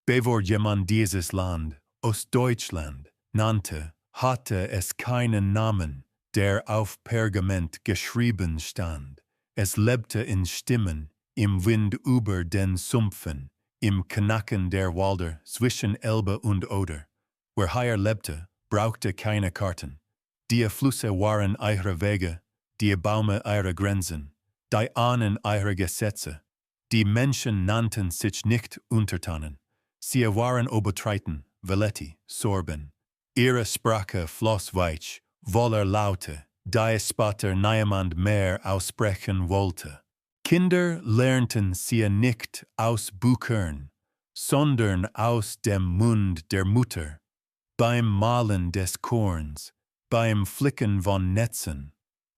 bevor jemand dieses Land, Ostdeutschland, nannte, hatte es keinen Namen, der auf Pergament geschrieben stand. Es lebte in Stimmen, im Wind über den Sumpfen, im Knacken der Wälder zwischen Elbe und Oder. Wer hier lebte, brauchte keine Karten. Die Flüsse waren eure Wege, die Bäume eure Grenzen, die Ahnen eure Gesetze. Die Menschen nannten sich nicht Untertanen. Sie waren Obertreiten, Veletti, Sorben. Ihre Sprache floss weich, voller Laute, die später niemand mehr aussprechen wollte. Kinder lernten sie nicht aus Büchern, sondern aus dem Mund der Mutter, beim Mahlen des Korns, beim Flicken von Netzen.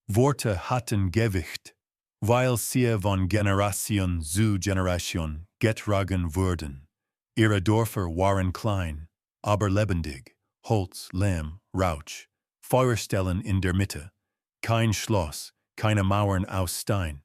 Worte hatten Gewicht, weil sie von Generation zu Generation getragen wurden. Ihre Dörfer waren klein, aber lebendig, Holz, Lehm, Rauch, Feuerstellen in der Mitte, kein Schloss, keine Mauern aus Stein.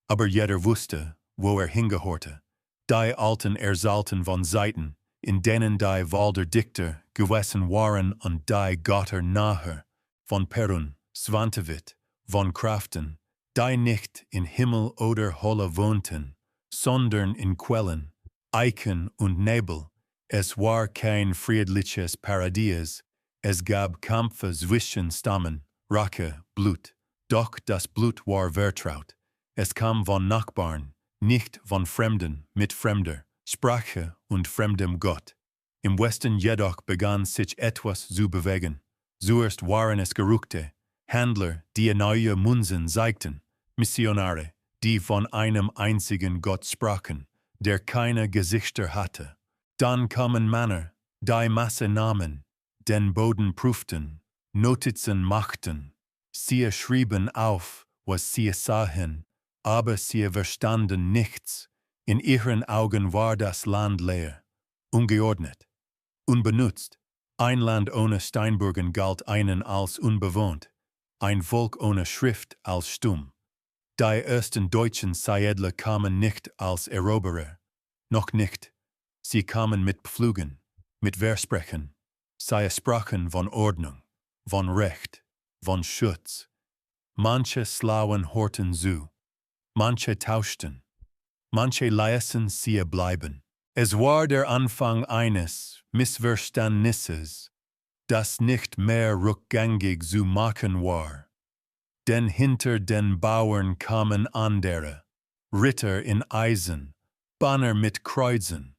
Aber jeder wusste, wo hingehörte. Die alten Ersalten von Seiten, in denen die Wälder dichter gewesen waren und die Götter nahe, von Perun, Svantevit, von Kraften, die nicht in Himmel oder Hölle wohnten, sondern in Quellen, Eichen und Nebel. Es war kein friedliches Paradies, es gab Kämpfe zwischen Stammen, Rache, Blut, doch das Blut war vertraut. Es kam von Nachbarn, nicht von Fremden mit fremder Sprache und fremdem Gott. Im Westen jedoch begann sich etwas zu bewegen. Zuerst waren es Gerüchte, Händler, die neue Munzen zeigten, Missionare, die von einem einzigen Gott sprachen, der keine Gesichter hatte. Dann kamen Männer, die Masse nahmen, den Boden prüften, Notizen machten. Sie schrieben auf, was sie sahen, aber sie verstanden nichts. In ihren Augen war das Land leer, ungeordnet, unbenutzt. Ein Land ohne Steinburgen galt ihnen als unbewohnt, ein Volk ohne Schrift als stumm. Die ersten deutschen Siedler kamen nicht als Eroberer, noch nicht. Sie kamen mit Pflügen, mit Versprechen. Sie sprachen von Ordnung, von Recht, von Schutz. Manche Slawen horten zu, manche tauschten, manche ließen sie bleiben. Es war der Anfang eines Missverständnisses, das nicht mehr rückgängig zu machen war. Denn hinter den Bauern kamen andere, Ritter in Eisen, Banner mit Kreuzen,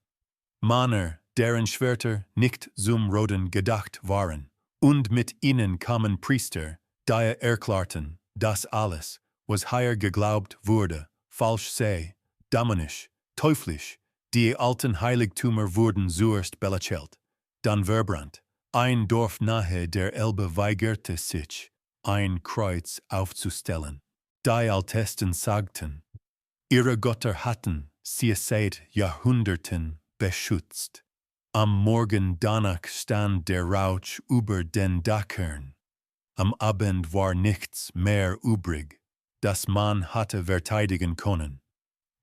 Männer, deren Schwerter nicht zum Roden gedacht waren, und mit ihnen kamen Priester, die erklärten, dass alles, was hier geglaubt wurde, falsch sei, dämonisch, teuflisch. Die alten Heiligtümer wurden zuerst belächelt, dann verbrannt. Ein Dorf nahe der Elbe weigerte sich, ein Kreuz aufzustellen. Die Ältesten sagten, ihre Götter hatten sie seit Jahrhunderten beschützt. Am Morgen danach stand der Rauch über den Dächern. Am Abend war nichts mehr übrig, das man hatte verteidigen können.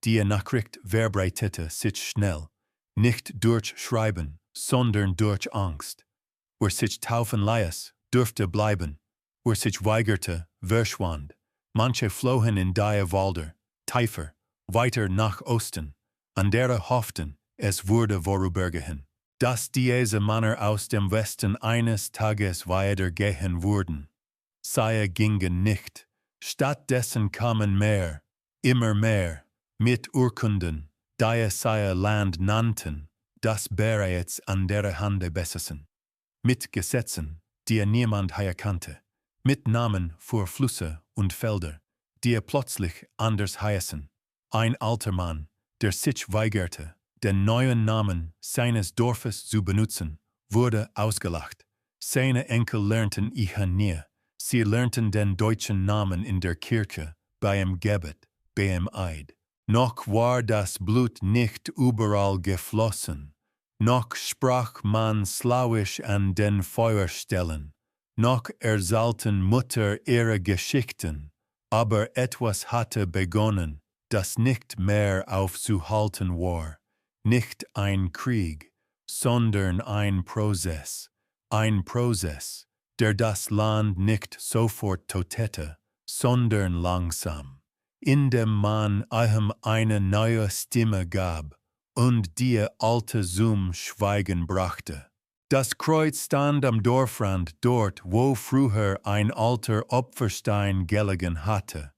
Die Nachricht verbreitete sich schnell, nicht durch Schreiben, sondern durch Angst. Wer sich taufen ließ, durfte bleiben. Wer sich weigerte, verschwand. Manche flohen in die Wälder, tiefer, weiter nach Osten. Andere hofften, es würde vorübergehen, dass diese Männer aus dem Westen eines Tages weitergehen würden. Sie gingen nicht. Stattdessen kamen mehr, immer mehr, mit Urkunden, die sie Land nannten, das bereits an der Hand besessen. Mit Gesetzen, die niemand hier kannte. Mit Namen für Flüsse und Felder, die plötzlich anders heißen. Ein alter Mann, der sich weigerte, den neuen Namen seines Dorfes zu benutzen, wurde ausgelacht. Seine Enkel lernten ihn nie. Sie lernten den deutschen Namen in der Kirche, beim Gebet, beim Eid. Noch war das Blut nicht überall geflossen. Noch sprach man slawisch an den Feuerstellen. Noch erzählten Mutter ihre Geschichten. Aber etwas hatte begonnen, das nicht mehr aufzuhalten war. Nicht ein Krieg, sondern ein Prozess, der das Land nicht sofort tötete, sondern langsam, indem man ihm eine neue Stimme gab und die alte zum Schweigen brachte. Das Kreuz stand am Dorfrand, dort, wo früher ein alter Opferstein gelegen hatte.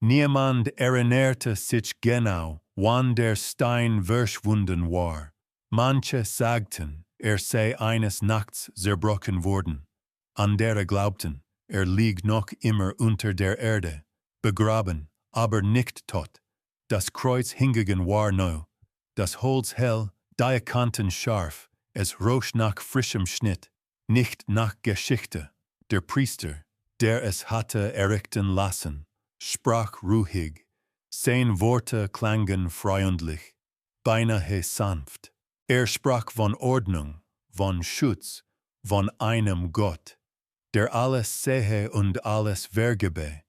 Niemand erinnerte sich genau, wann der Stein verschwunden war. Manche sagten, sei eines Nachts zerbrochen worden. Andere glaubten, liegt noch immer unter der Erde, begraben, aber nicht tot. Das Kreuz hingegen war neu, das Holz hell, die Kanten scharf, es roch nach frischem Schnitt, nicht nach Geschichte. Der Priester, der es hatte errichten lassen, sprach ruhig, seine Worte klangen freundlich, beinahe sanft. Sprach von Ordnung, von Schutz, von einem Gott, der alles sehe und alles vergebe.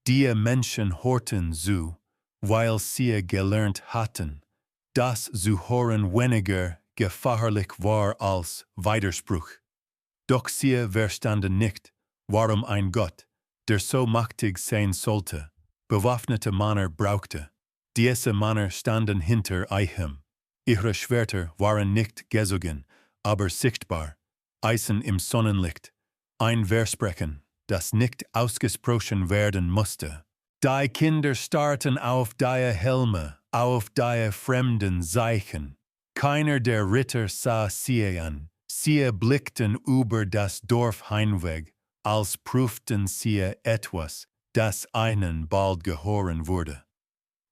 Die Menschen horten zu, weil sie gelernt hatten, dass zu hören weniger gefahrlich war als Widerspruch. Doch sie verstanden nicht, warum ein Gott, der so mächtig sein sollte, bewaffnete Männer brauchte. Diese Männer standen hinter ihm. Ihre Schwerter waren nicht gezogen, aber sichtbar, Eisen im Sonnenlicht, ein Versprechen, das nicht ausgesprochen werden musste. Die Kinder starrten auf die Helme, auf die fremden Zeichen. Keiner der Ritter sah sie an. Sie blickten über das Dorf hinweg, als prüften sie etwas, das ihnen bald gehören würde.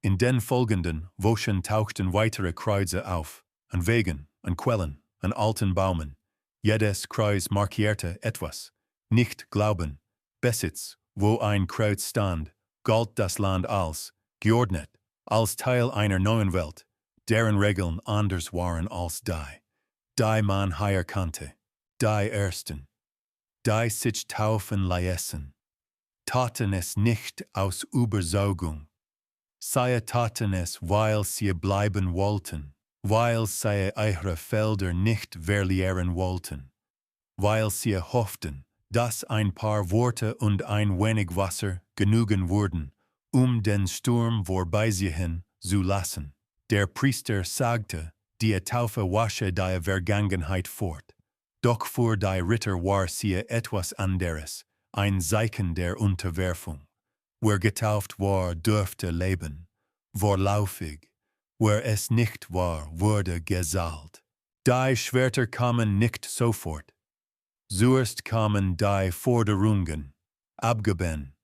In den folgenden Wochen tauchten weitere Kreuze auf, an Wegen, an Quellen, an alten Baumen. Jedes Kreuz markierte etwas. Nicht Glauben, Besitz, wo ein Kreuz stand, galt das Land als geordnet, als Teil einer neuen Welt, deren Regeln anders waren als die man hier kannte, die Ersten, die sich taufen ließen, taten es nicht aus Überzeugung. Sie taten es, weil sie bleiben wollten, weil sie ihre Felder nicht verlieren wollten, weil sie hofften, dass ein paar Worte und ein wenig Wasser genügen würden, den Sturm vorbeiziehen zu lassen. Der Priester sagte, die Taufe wasche die Vergangenheit fort. Doch für die Ritter war sie etwas anderes, ein Zeichen der Unterwerfung. Wer getauft war, durfte leben. Vorläufig, wer es nicht war, wurde gesalbt. Die Schwerter kamen nicht sofort. Zuerst kamen die Forderungen, abgeben,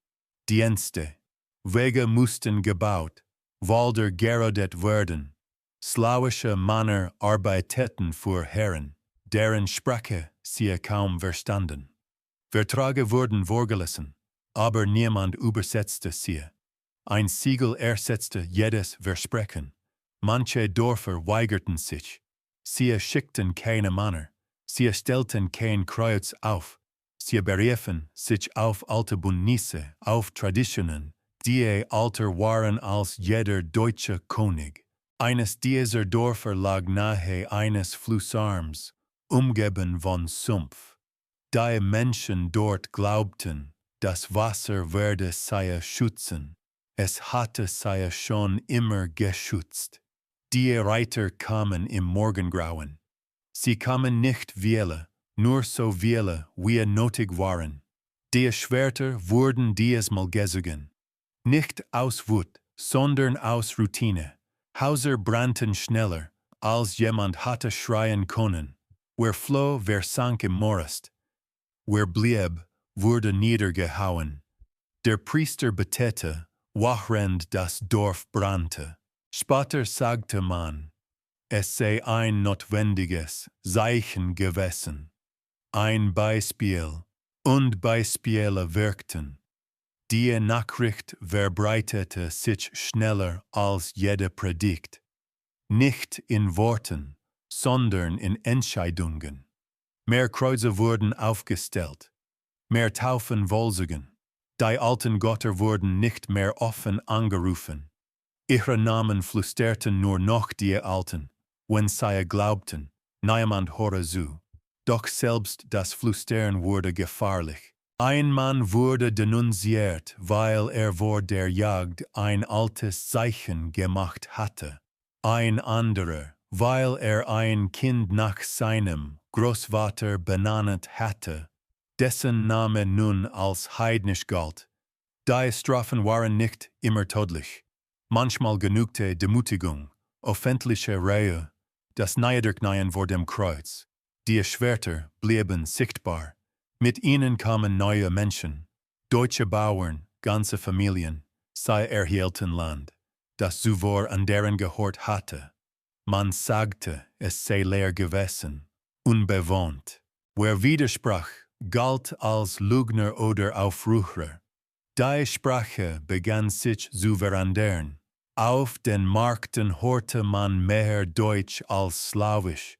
Dienste, Wege mussten gebaut, Wälder gerodet werden, slawische Männer arbeiteten für Herren, deren Sprache sie kaum verstanden. Verträge wurden vorgelesen, aber niemand übersetzte sie. Ein Siegel ersetzte jedes Versprechen. Manche Dörfer weigerten sich. Sie schickten keine Männer. Sie stellten kein Kreuz auf. Sie beriefen sich auf alte Bündnisse, auf Traditionen, die älter waren als jeder deutsche König. Eines dieser Dörfer lag nahe eines Flussarms, umgeben von Sumpf. Die Menschen dort glaubten, das Wasser werde sie schützen. Es hatte sie schon immer geschützt. Die Reiter kamen im Morgengrauen. Sie kamen nicht viele, nur so viele, wie nötig waren. Die Schwerter wurden diesmal gezogen. Nicht aus Wut, sondern aus Routine. Häuser brannten schneller, als jemand hatte schreien können. Wer floh, wer sank im Morast. Wer blieb, wurde niedergehauen. Der Priester betete, während das Dorf brannte. Später sagte man, es sei ein notwendiges Zeichen gewesen. Ein Beispiel, und Beispiele wirkten. Die Nachricht verbreitete sich schneller als jede Predigt. Nicht in Worten, sondern in Entscheidungen. Mehr Kreuze wurden aufgestellt. Mehr Taufen vollzogen. Die alten Götter wurden nicht mehr offen angerufen. Ihre Namen flüsterten nur noch die Alten, wenn sie glaubten, niemand hörte zu. Doch selbst das Flüstern wurde gefahrlich. Ein Mann wurde denunziert, weil vor der Jagd ein altes Zeichen gemacht hatte. Ein anderer, weil ein Kind nach seinem Großvater benannt hatte, dessen Name nun als heidnisch galt. Die Strafen waren nicht immer tödlich. Manchmal genügte Demütigung, öffentliche Reue, das Niederdrücken vor dem Kreuz. Die Schwerter blieben sichtbar. Mit ihnen kamen neue Menschen, deutsche Bauern, ganze Familien, sie erhielten Land, das zuvor anderen gehört hatte. Man sagte, es sei leer gewesen, unbewohnt. Wer widersprach, galt als Lügner oder Aufrührer. Die Sprache begann sich zu verändern. Auf den Märkten hörte man mehr Deutsch als Slawisch.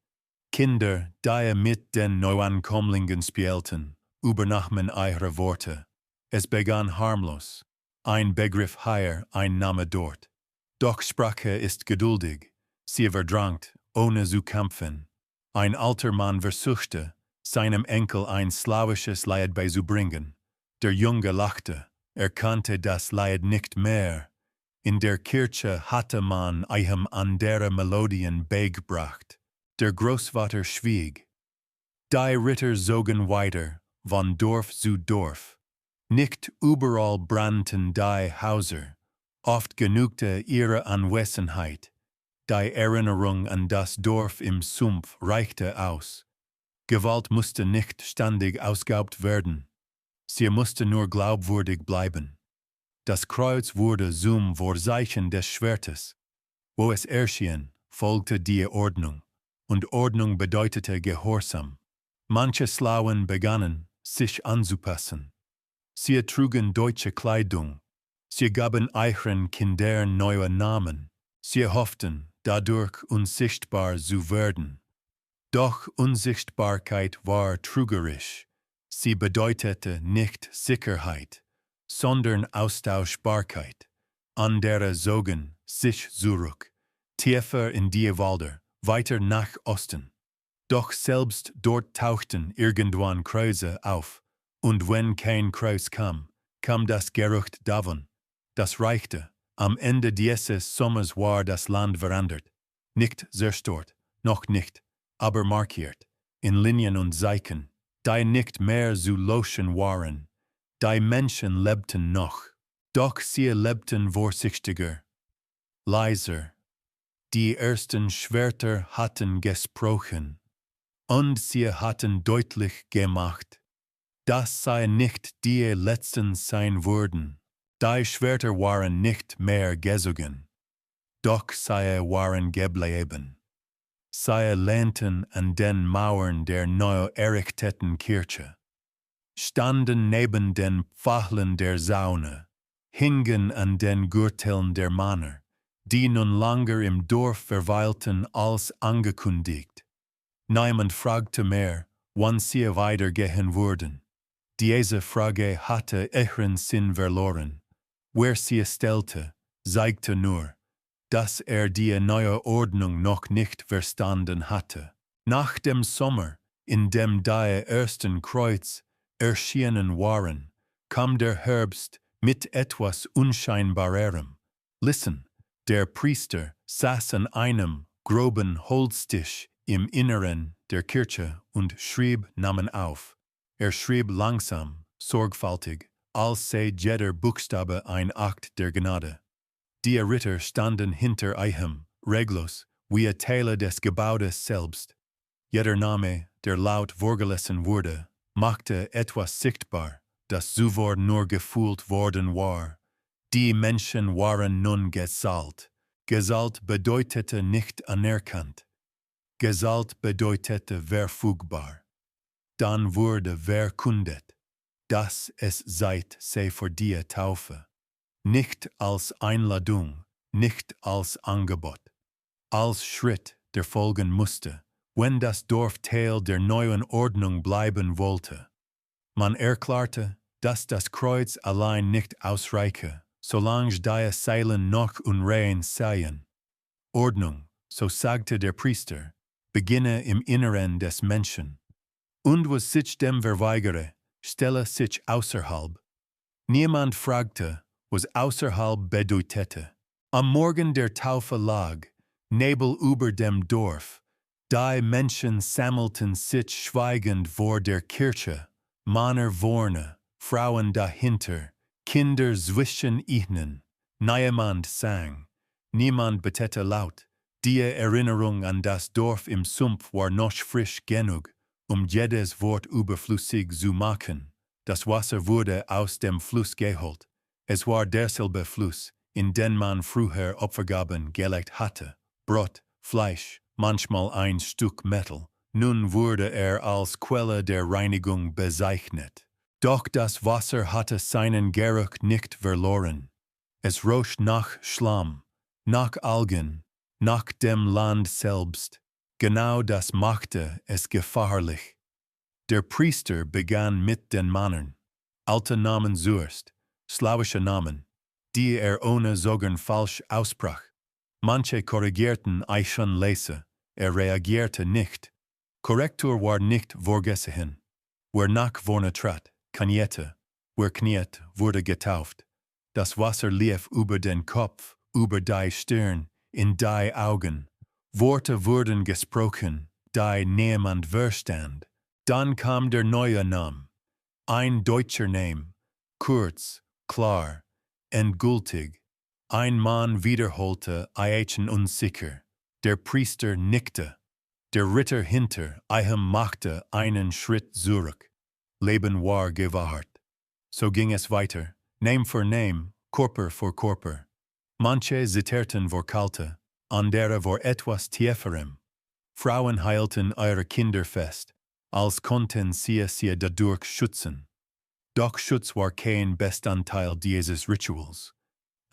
Kinder, die mit den Neuankömmlingen spielten, übernahmen ihre Worte. Es begann harmlos. Ein Begriff hier, ein Name dort. Doch Sprache ist geduldig. Sie verdrängt, ohne zu kämpfen. Ein alter Mann versuchte, seinem Enkel ein slawisches Lied beizubringen. Der Junge lachte, kannte das Lied nicht mehr. In der Kirche hatte man ihm andere Melodien beigebracht. Der Großvater schwieg. Die Ritter zogen weiter, von Dorf zu Dorf. Nicht überall brannten die Häuser. Oft genügte ihre Anwesenheit. Die Erinnerung an das Dorf im Sumpf reichte aus. Gewalt musste nicht ständig ausgeübt werden. Sie musste nur glaubwürdig bleiben. Das Kreuz wurde zum Vorzeichen des Schwertes. Wo es erschien, folgte die Ordnung. Und Ordnung bedeutete Gehorsam. Manche Slawen begannen, sich anzupassen. Sie trugen deutsche Kleidung. Sie gaben ihren Kindern neue Namen. Sie hofften, dadurch unsichtbar zu werden. Doch Unsichtbarkeit war trügerisch. Sie bedeutete nicht Sicherheit, sondern Austauschbarkeit. Andere zogen sich zurück, tiefer in die Wälder, weiter nach Osten. Doch selbst dort tauchten irgendwann Kreuze auf, und wenn kein Kreuz kam, kam das Gerücht davon. Das reichte. Am Ende dieses Sommers war das Land verändert. Nicht zerstört, noch nicht, aber markiert, in Linien und Zeichen, die nicht mehr zu löschen waren. Die Menschen lebten noch, doch sie lebten vorsichtiger, leiser. Die ersten Schwerter hatten gesprochen, und sie hatten deutlich gemacht, dass sie nicht die letzten sein würden. Die Schwerter waren nicht mehr gezogen, doch sie waren geblieben. Sie lehnten an den Mauern der neu errichteten Kirche, standen neben den Pfahlen der Saune, hingen an den Gürteln der Männer, die nun länger im Dorf verweilten als angekündigt. Niemand fragte mehr, wann sie weitergehen würden. Diese Frage hatte ihren Sinn verloren. Wer sie stellte, zeigte nur, dass die neue Ordnung noch nicht verstanden hatte. Nach dem Sommer, in dem die ersten Kreuze erschienen waren, kam der Herbst mit etwas Unscheinbarerem. Listen, der Priester saß an einem groben Holztisch im Inneren der Kirche und schrieb Namen auf. Schrieb langsam, sorgfältig, als sei jeder Buchstabe ein Akt der Gnade. Die Ritter standen hinter ihm, reglos, wie Teile des Gebäudes selbst. Jeder Name, der laut vorgelesen wurde, machte etwas sichtbar, das zuvor nur gefühlt worden war. Die Menschen waren nun gesalbt. Gesalbt bedeutete nicht anerkannt. Gesalbt bedeutete verfügbar. Dann wurde verkündet, dass es Zeit sei für die Taufe. Nicht als Einladung, nicht als Angebot. Als Schritt, der folgen musste, wenn das Dorf Teil der neuen Ordnung bleiben wollte. Man erklärte, dass das Kreuz allein nicht ausreiche, solange die Seilen noch unrein seien. Ordnung, so sagte der Priester, beginne im Inneren des Menschen. Und was sich dem verweigere, stelle sich außerhalb. Niemand fragte, was außerhalb bedeutete. Am Morgen der Taufe lag Nebel über dem Dorf. Die Menschen sammelten sich schweigend vor der Kirche, Männer vorne, Frauen dahinter, Kinder zwischen ihnen. Niemand sang, niemand betete laut. Die Erinnerung an das Dorf im Sumpf war noch frisch genug, jedes Wort überflüssig zu machen. Das Wasser wurde aus dem Fluss geholt. Es war derselbe Fluss, in den man früher Opfergaben gelegt hatte. Brot, Fleisch, manchmal ein Stück Metall. Nun wurde als Quelle der Reinigung bezeichnet. Doch das Wasser hatte seinen Geruch nicht verloren. Es roch nach Schlamm, nach Algen, nach dem Land selbst. Genau das machte es gefährlich. Der Priester begann mit den Männern. Alte Namen zuerst, slawische Namen, die ohne Sorgen falsch aussprach. Manche korrigierten schon lese, reagierte nicht. Korrektur war nicht vorgesehen. Wer nach vorne trat, kniete, wer kniet, wurde getauft. Das Wasser lief über den Kopf, über die Stirn, in die Augen. Worte wurden gesprochen, die niemand verstand. Dann kam der neue Name. Ein deutscher Name, kurz, klar, endgültig. Ein Mann wiederholte unsicher. Der Priester nickte. Der Ritter hinter machte einen Schritt zurück. Leben war gewahrt. So ging es weiter, Name für Name, Körper für Körper. Manche zitterten vor Kälte, andere vor etwas Tieferem. Frauen heilten ihre Kinder fest, als konnten sie dadurch schützen. Doch Schutz war kein Bestandteil dieses Rituals.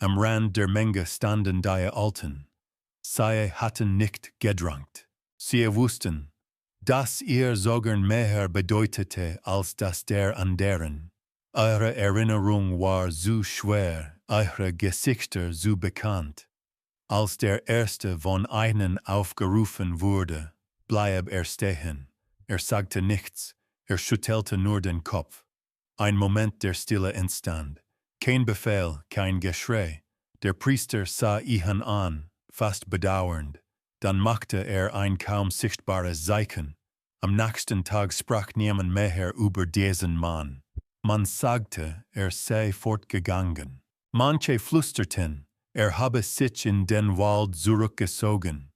Am Rand der Menge standen die Alten. Sie hatten nicht gedrängt. Sie wussten, dass ihr Sorgen mehr bedeutete als das der anderen. Eure Erinnerung war zu schwer, eure Gesichter zu bekannt. Als der Erste von ihnen aufgerufen wurde, bleib stehen. Sagte nichts, schüttelte nur den Kopf. Ein Moment der Stille entstand. Kein Befehl, kein Geschrei. Der Priester sah ihn an, fast bedauernd. Dann machte ein kaum sichtbares Zeichen. Am nächsten Tag sprach niemand mehr über diesen Mann. Man sagte, sei fortgegangen. Manche flüsterten, habe sich in den Wald zurückgezogen.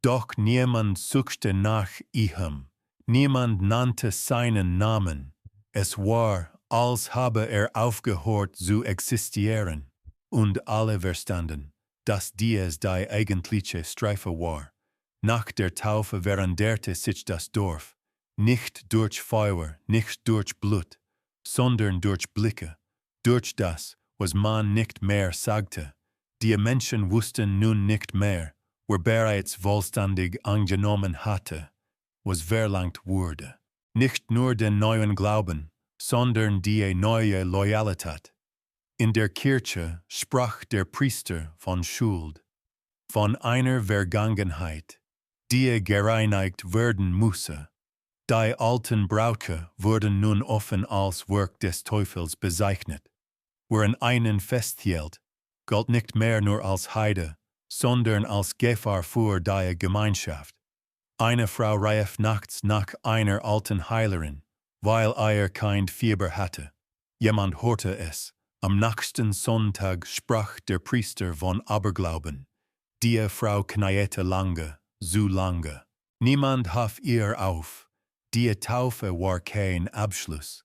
Doch niemand suchte nach ihm. Niemand nannte seinen Namen. Es war, als habe aufgehört zu existieren. Und alle verstanden, dass dies die eigentliche Streife war. Nach der Taufe veränderte sich das Dorf. Nicht durch Feuer, nicht durch Blut, sondern durch Blicke. Durch das, was man nicht mehr sagte. Die Menschen wussten nun nicht mehr, wer bereits vollständig angenommen hatte, was verlangt wurde. Nicht nur den neuen Glauben, sondern die neue Loyalität. In der Kirche sprach der Priester von Schuld, von einer Vergangenheit, die gereinigt werden müsse. Die alten Brauche wurden nun offen als Werk des Teufels bezeichnet. Wer einen festhielt, galt nicht mehr nur als Heide, sondern als Gefahr für die Gemeinschaft. Eine Frau rief nachts nach einer alten Heilerin, weil ihr Kind Fieber hatte. Jemand hörte es. Am nächsten Sonntag sprach der Priester von Aberglauben. Die Frau kniete lange, zu lange. Niemand half ihr auf. Die Taufe war kein Abschluss.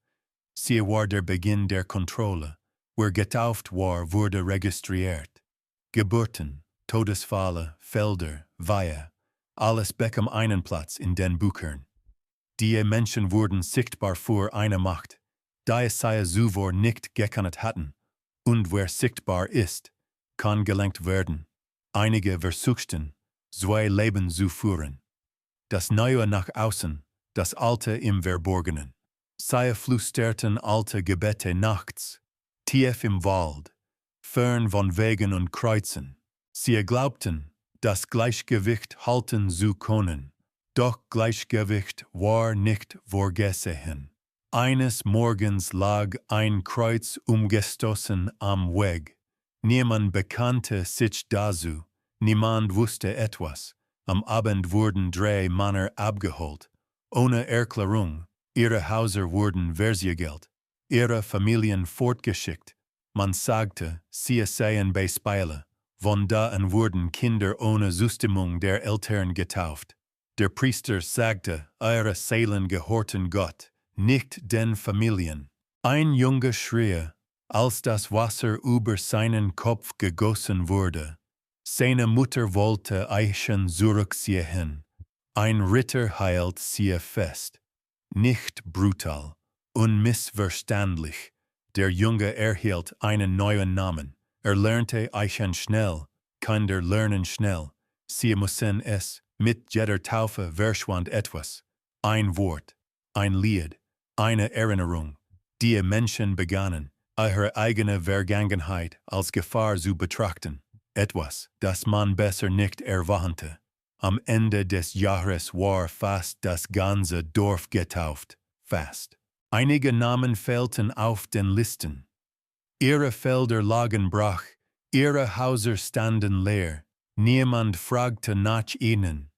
Sie war der Beginn der Kontrolle. Wer getauft war, wurde registriert. Geburten, Todesfälle, Felder, Weihe, alles bekam einen Platz in den Büchern. Die Menschen wurden sichtbar für eine Macht, die sie zuvor nicht gekannt hatten. Und wer sichtbar ist, kann gelenkt werden. Einige versuchten, zwei Leben zu führen. Das Neue nach außen, das Alte im Verborgenen. Sie flüsterten alte Gebete nachts, tief im Wald, fern von Wegen und Kreuzen. Sie glaubten, das Gleichgewicht halten zu können, Doch Gleichgewicht war nicht vorgesehen. Eines Morgens lag ein Kreuz umgestoßen am Weg. Niemand bekannte sich dazu, niemand wusste etwas. Am Abend wurden 3 Männer abgeholt, ohne Erklärung. Ihre Häuser wurden versiegelt, ihre Familien fortgeschickt. Man sagte, sie seien Beispiele. Von da an wurden Kinder ohne Zustimmung der Eltern getauft. Der Priester sagte, eure Seelen gehorten Gott, nicht den Familien. Ein Junge schrie, als das Wasser über seinen Kopf gegossen wurde. Seine Mutter wollte Eichen zurückziehen. Ein Ritter hielt sie fest. Nicht brutal, unmissverständlich. Der Junge erhielt einen neuen Namen. Lernte Eichen schnell. Kinder lernen schnell. Sie müssen es. Mit jeder Taufe verschwand etwas. Ein Wort, ein Lied, eine Erinnerung. Die Menschen begannen, ihre eigene Vergangenheit als Gefahr zu betrachten. Etwas, das man besser nicht erwartete. Am Ende des Jahres war fast das ganze Dorf getauft. Fast. Einige Namen fehlten auf den Listen. Ihre Felder lagen brach, ihre Häuser standen leer. Niemand fragte nach ihnen.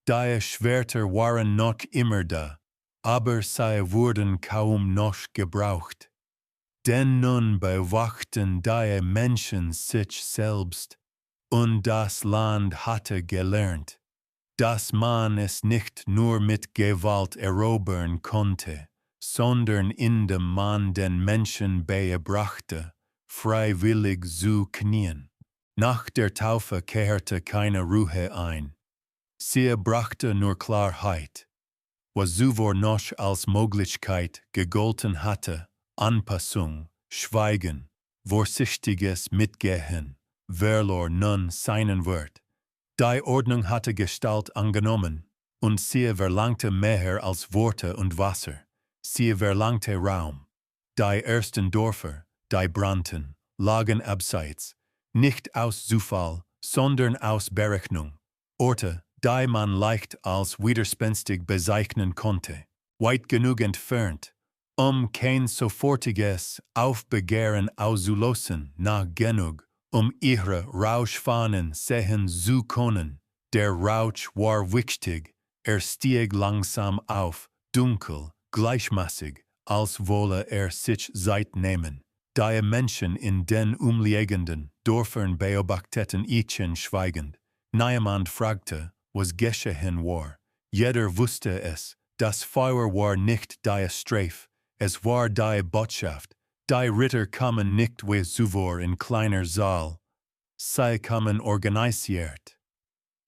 Die Schwerter waren noch immer da, aber sie wurden kaum noch gebraucht. Denn nun bewachten die Menschen sich selbst, und das Land hatte gelernt, dass man es nicht nur mit Gewalt erobern konnte, sondern indem man den Menschen beibrachte, freiwillig zu knien. Nach der Taufe kehrte keine Ruhe ein. Sie brachte nur Klarheit. Was zuvor noch als Möglichkeit gegolten hatte, Anpassung, Schweigen, vorsichtiges Mitgehen, verlor nun seinen Wert. Die Ordnung hatte Gestalt angenommen, und sie verlangte mehr als Worte und Wasser. Sie verlangte Raum. Die ersten Dörfer, die brannten, lagen abseits, nicht aus Zufall, sondern aus Berechnung. Orte, die man leicht als widerspenstig bezeichnen konnte, weit genug entfernt, kein sofortiges Aufbegehren auszulösen, nah genug, ihre Rauschfahnen sehen zu können. Der Rausch war wichtig, stieg langsam auf, dunkel, gleichmäßig, als wolle sich Zeit nehmen. Die Menschen in den umliegenden Dörfern beobachteten ihn schweigend. Niemand fragte, was geschehen war. Jeder wusste es, das Feuer war nicht die Strafe, es war die Botschaft. Die Ritter kamen nicht wie zuvor in kleiner Saal. Sie kamen organisiert.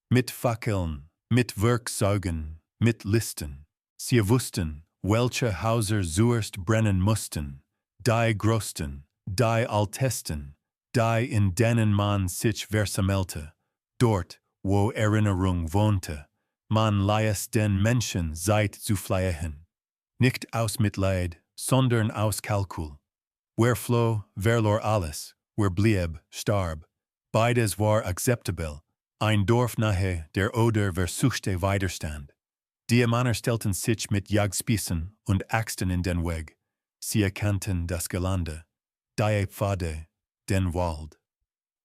Mit Fackeln, mit Werkzeugen, mit Listen. Sie wussten, welche Häuser zuerst brennen mussten. Die größten, die ältesten, die in denen man sich versammelte. Dort, wo Erinnerung wohnte, man ließ den Menschen Zeit zu fliehen. Nicht aus Mitleid, sondern aus Kalkül. Wer floh, verlor alles, wer blieb, starb. Beides war akzeptabel. Ein Dorf nahe der Oder versuchte Widerstand. Die Männer stellten sich mit Jagdspießen und Äxten in den Weg. Sie erkannten das Gelände, die Pfade, den Wald.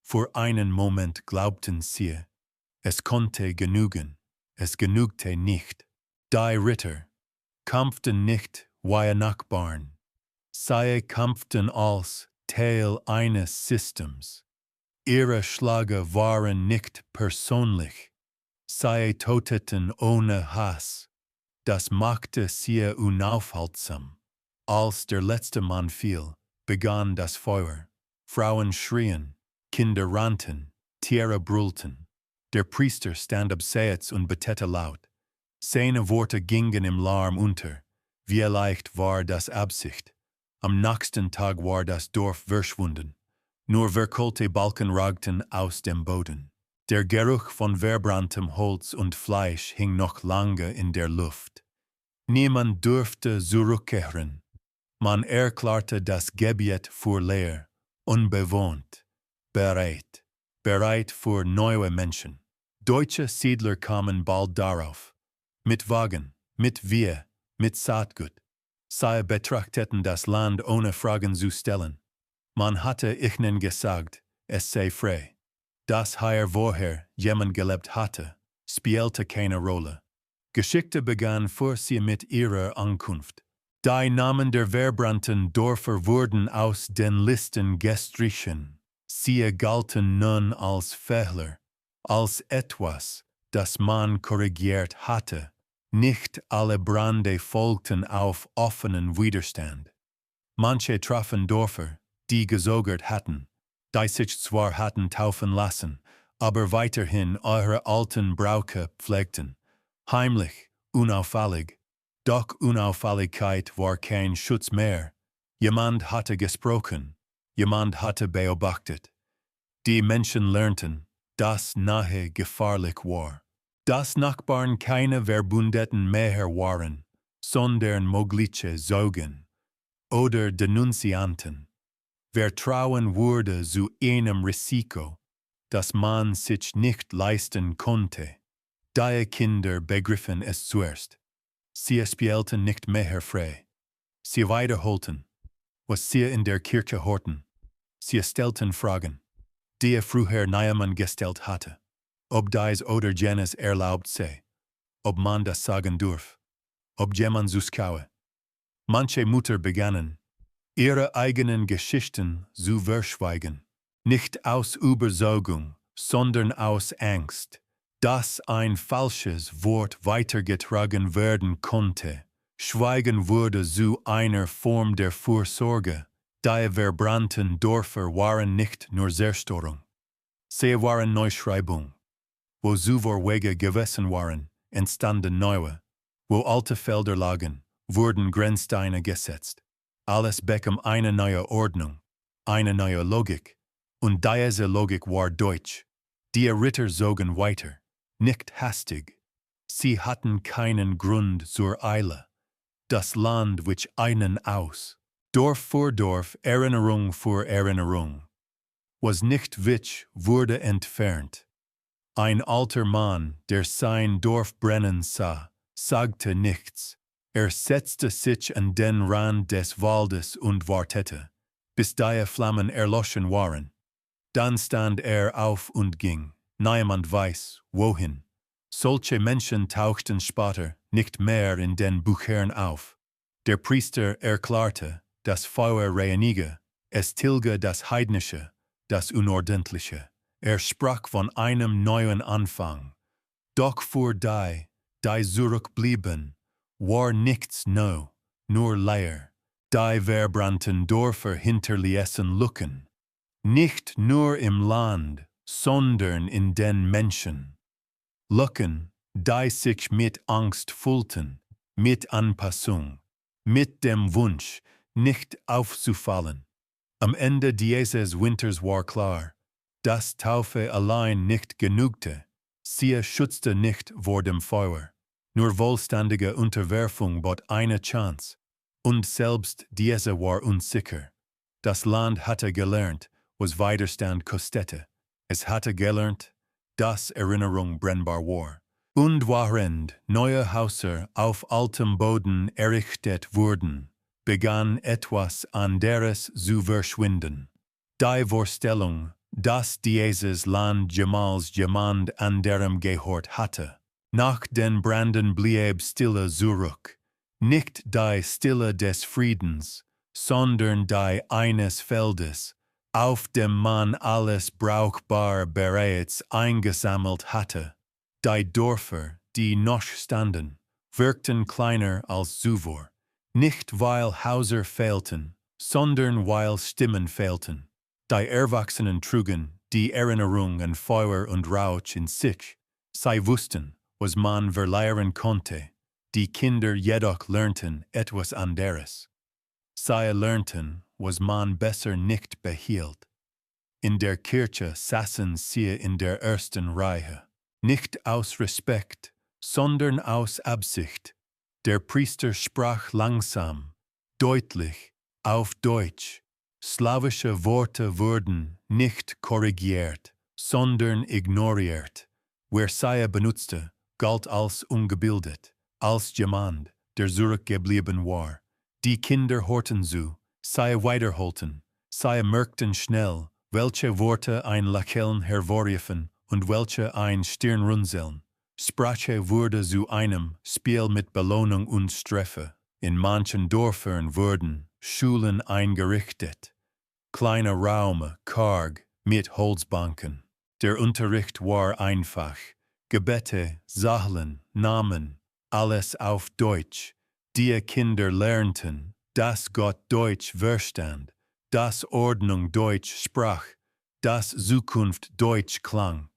Für einen Moment glaubten sie, es konnte genügen, es genügte nicht. Die Ritter kämpften nicht wie Nachbarn. Sie kämpften als Teil eines Systems. Ihre Schläge waren nicht persönlich. Sie töteten ohne Hass. Das machte sie unaufhaltsam. Als der letzte Mann fiel, begann das Feuer. Frauen schrien, Kinder rannten, Tiere brüllten. Der Priester stand abseits und betete laut. Seine Worte gingen im Lärm unter. Wie leicht war das Absicht. Am nächsten Tag war das Dorf verschwunden. Nur verkohlte Balken ragten aus dem Boden. Der Geruch von verbranntem Holz und Fleisch hing noch lange in der Luft. Niemand durfte zurückkehren. Man erklärte das Gebiet für leer, unbewohnt, bereit für neue Menschen. Deutsche Siedler kamen bald darauf. mit Wagen, mit Wir, mit Saatgut. Sie betrachteten das Land ohne Fragen zu stellen. Man hatte ihnen gesagt, es sei frei. Das hier woher jemand gelebt hatte, spielte keine Rolle. Geschichte begann vor sie mit ihrer Ankunft. Die Namen der verbrannten Dörfer wurden aus den Listen gestrichen. Sie galten nun als Fehler, als etwas, das man korrigiert hatte. Nicht alle Brände folgten auf offenen Widerstand. Manche trafen Dörfer, die gesogert hatten, die sich zwar hatten taufen lassen, aber weiterhin eure alten Brauche pflegten. Heimlich, unauffällig. Doch Unauffälligkeit war kein Schutz mehr. Jemand hatte gesprochen, jemand hatte beobachtet. Die Menschen lernten, dass nahe gefahrlich war. Dass Nachbarn keine Verbündeten mehr waren, sondern mögliche Zeugen oder Denunzianten. Vertrauen wurde zu einem Risiko, das man sich nicht leisten konnte. Die Kinder begriffen es zuerst. Sie spielten nicht mehr frei. Sie wiederholten, was sie in der Kirche hörten. Sie stellten Fragen, die früher niemand gestellt hatte. Ob dies oder jenes erlaubt sei, ob man das sagen darf, ob jemand zuskaue. Manche Mütter begannen, ihre eigenen Geschichten zu verschweigen, nicht aus Überzeugung, sondern aus Angst, dass ein falsches Wort weitergetragen werden konnte. Schweigen wurde zu einer Form der Fürsorge. Die verbrannten Dörfer waren nicht nur Zerstörung, sie waren Neuschreibung. Wo Wege gewesen waren, entstanden neue. Wo alte Felder lagen, wurden Grenzsteine gesetzt. Alles bekam eine neue Ordnung, eine neue Logik. Und diese Logik war deutsch. Die Ritter zogen weiter, nicht hastig. Sie hatten keinen Grund zur Eile. Das Land wich ihnen aus. Dorf für Dorf, Erinnerung für Erinnerung. Was nicht wich, wurde entfernt. Ein alter Mann, der sein Dorf brennen sah, sagte nichts. Setzte sich an den Rand des Waldes und wartete, bis die Flammen erloschen waren. Dann stand auf und ging. Niemand weiß, wohin. Solche Menschen tauchten später nicht mehr in den Büchern auf. Der Priester erklärte, das Feuer reinige, es tilge das Heidnische, das Unordentliche. Sprach von einem neuen Anfang. Doch für die zurückblieben, war nichts neu, nur leer. Die verbrannten Dörfer hinterließen Lücken. Nicht nur im Land, sondern in den Menschen. Lücken, die sich mit Angst fühlten, mit Anpassung, mit dem Wunsch, nicht aufzufallen. Am Ende dieses Winters war klar, dass Taufe allein nicht genügte. Sie schützte nicht vor dem Feuer. Nur wohlständige Unterwerfung bot eine Chance. Und selbst diese war unsicher. Das Land hatte gelernt, was Widerstand kostete. Es hatte gelernt, dass Erinnerung brennbar war. Und während neue Häuser auf altem Boden errichtet wurden, begann etwas anderes zu verschwinden. Die Vorstellung, dass dieses Land jemals jemand anderem gehört hatte. Nach den Branden blieb Stille zurück. Nicht die Stille des Friedens, sondern die eines Feldes, auf dem man alles brauchbar bereits eingesammelt hatte. Die Dörfer, die noch standen, wirkten kleiner als zuvor. Nicht weil Häuser fehlten, sondern weil Stimmen fehlten. Die Erwachsenen trugen die Erinnerung an Feuer und Rauch in sich. Sie wussten, was man verlieren konnte. Die Kinder jedoch lernten etwas anderes. Sie lernten, was man besser nicht behielt. In der Kirche saßen sie in der ersten Reihe. Nicht aus Respekt, sondern aus Absicht. Der Priester sprach langsam, deutlich, auf Deutsch. Slawische Worte wurden nicht korrigiert, sondern ignoriert. Wer sie benutzte, galt als ungebildet. als jemand, der zurückgeblieben war. Die Kinder horten zu, sie weiterholten, sie merkten schnell, welche Worte ein Lächeln hervorriefen und welche ein Stirnrunzeln. Sprache wurde zu einem Spiel mit Belohnung und Strafe. In manchen Dörfern wurden Schulen eingerichtet. Kleine Räume, karg, mit Holzbanken. Der Unterricht war einfach. Gebete, Zahlen, Namen, alles auf Deutsch. Die Kinder lernten, dass Gott Deutsch verstand, dass Ordnung Deutsch sprach, dass Zukunft Deutsch klang.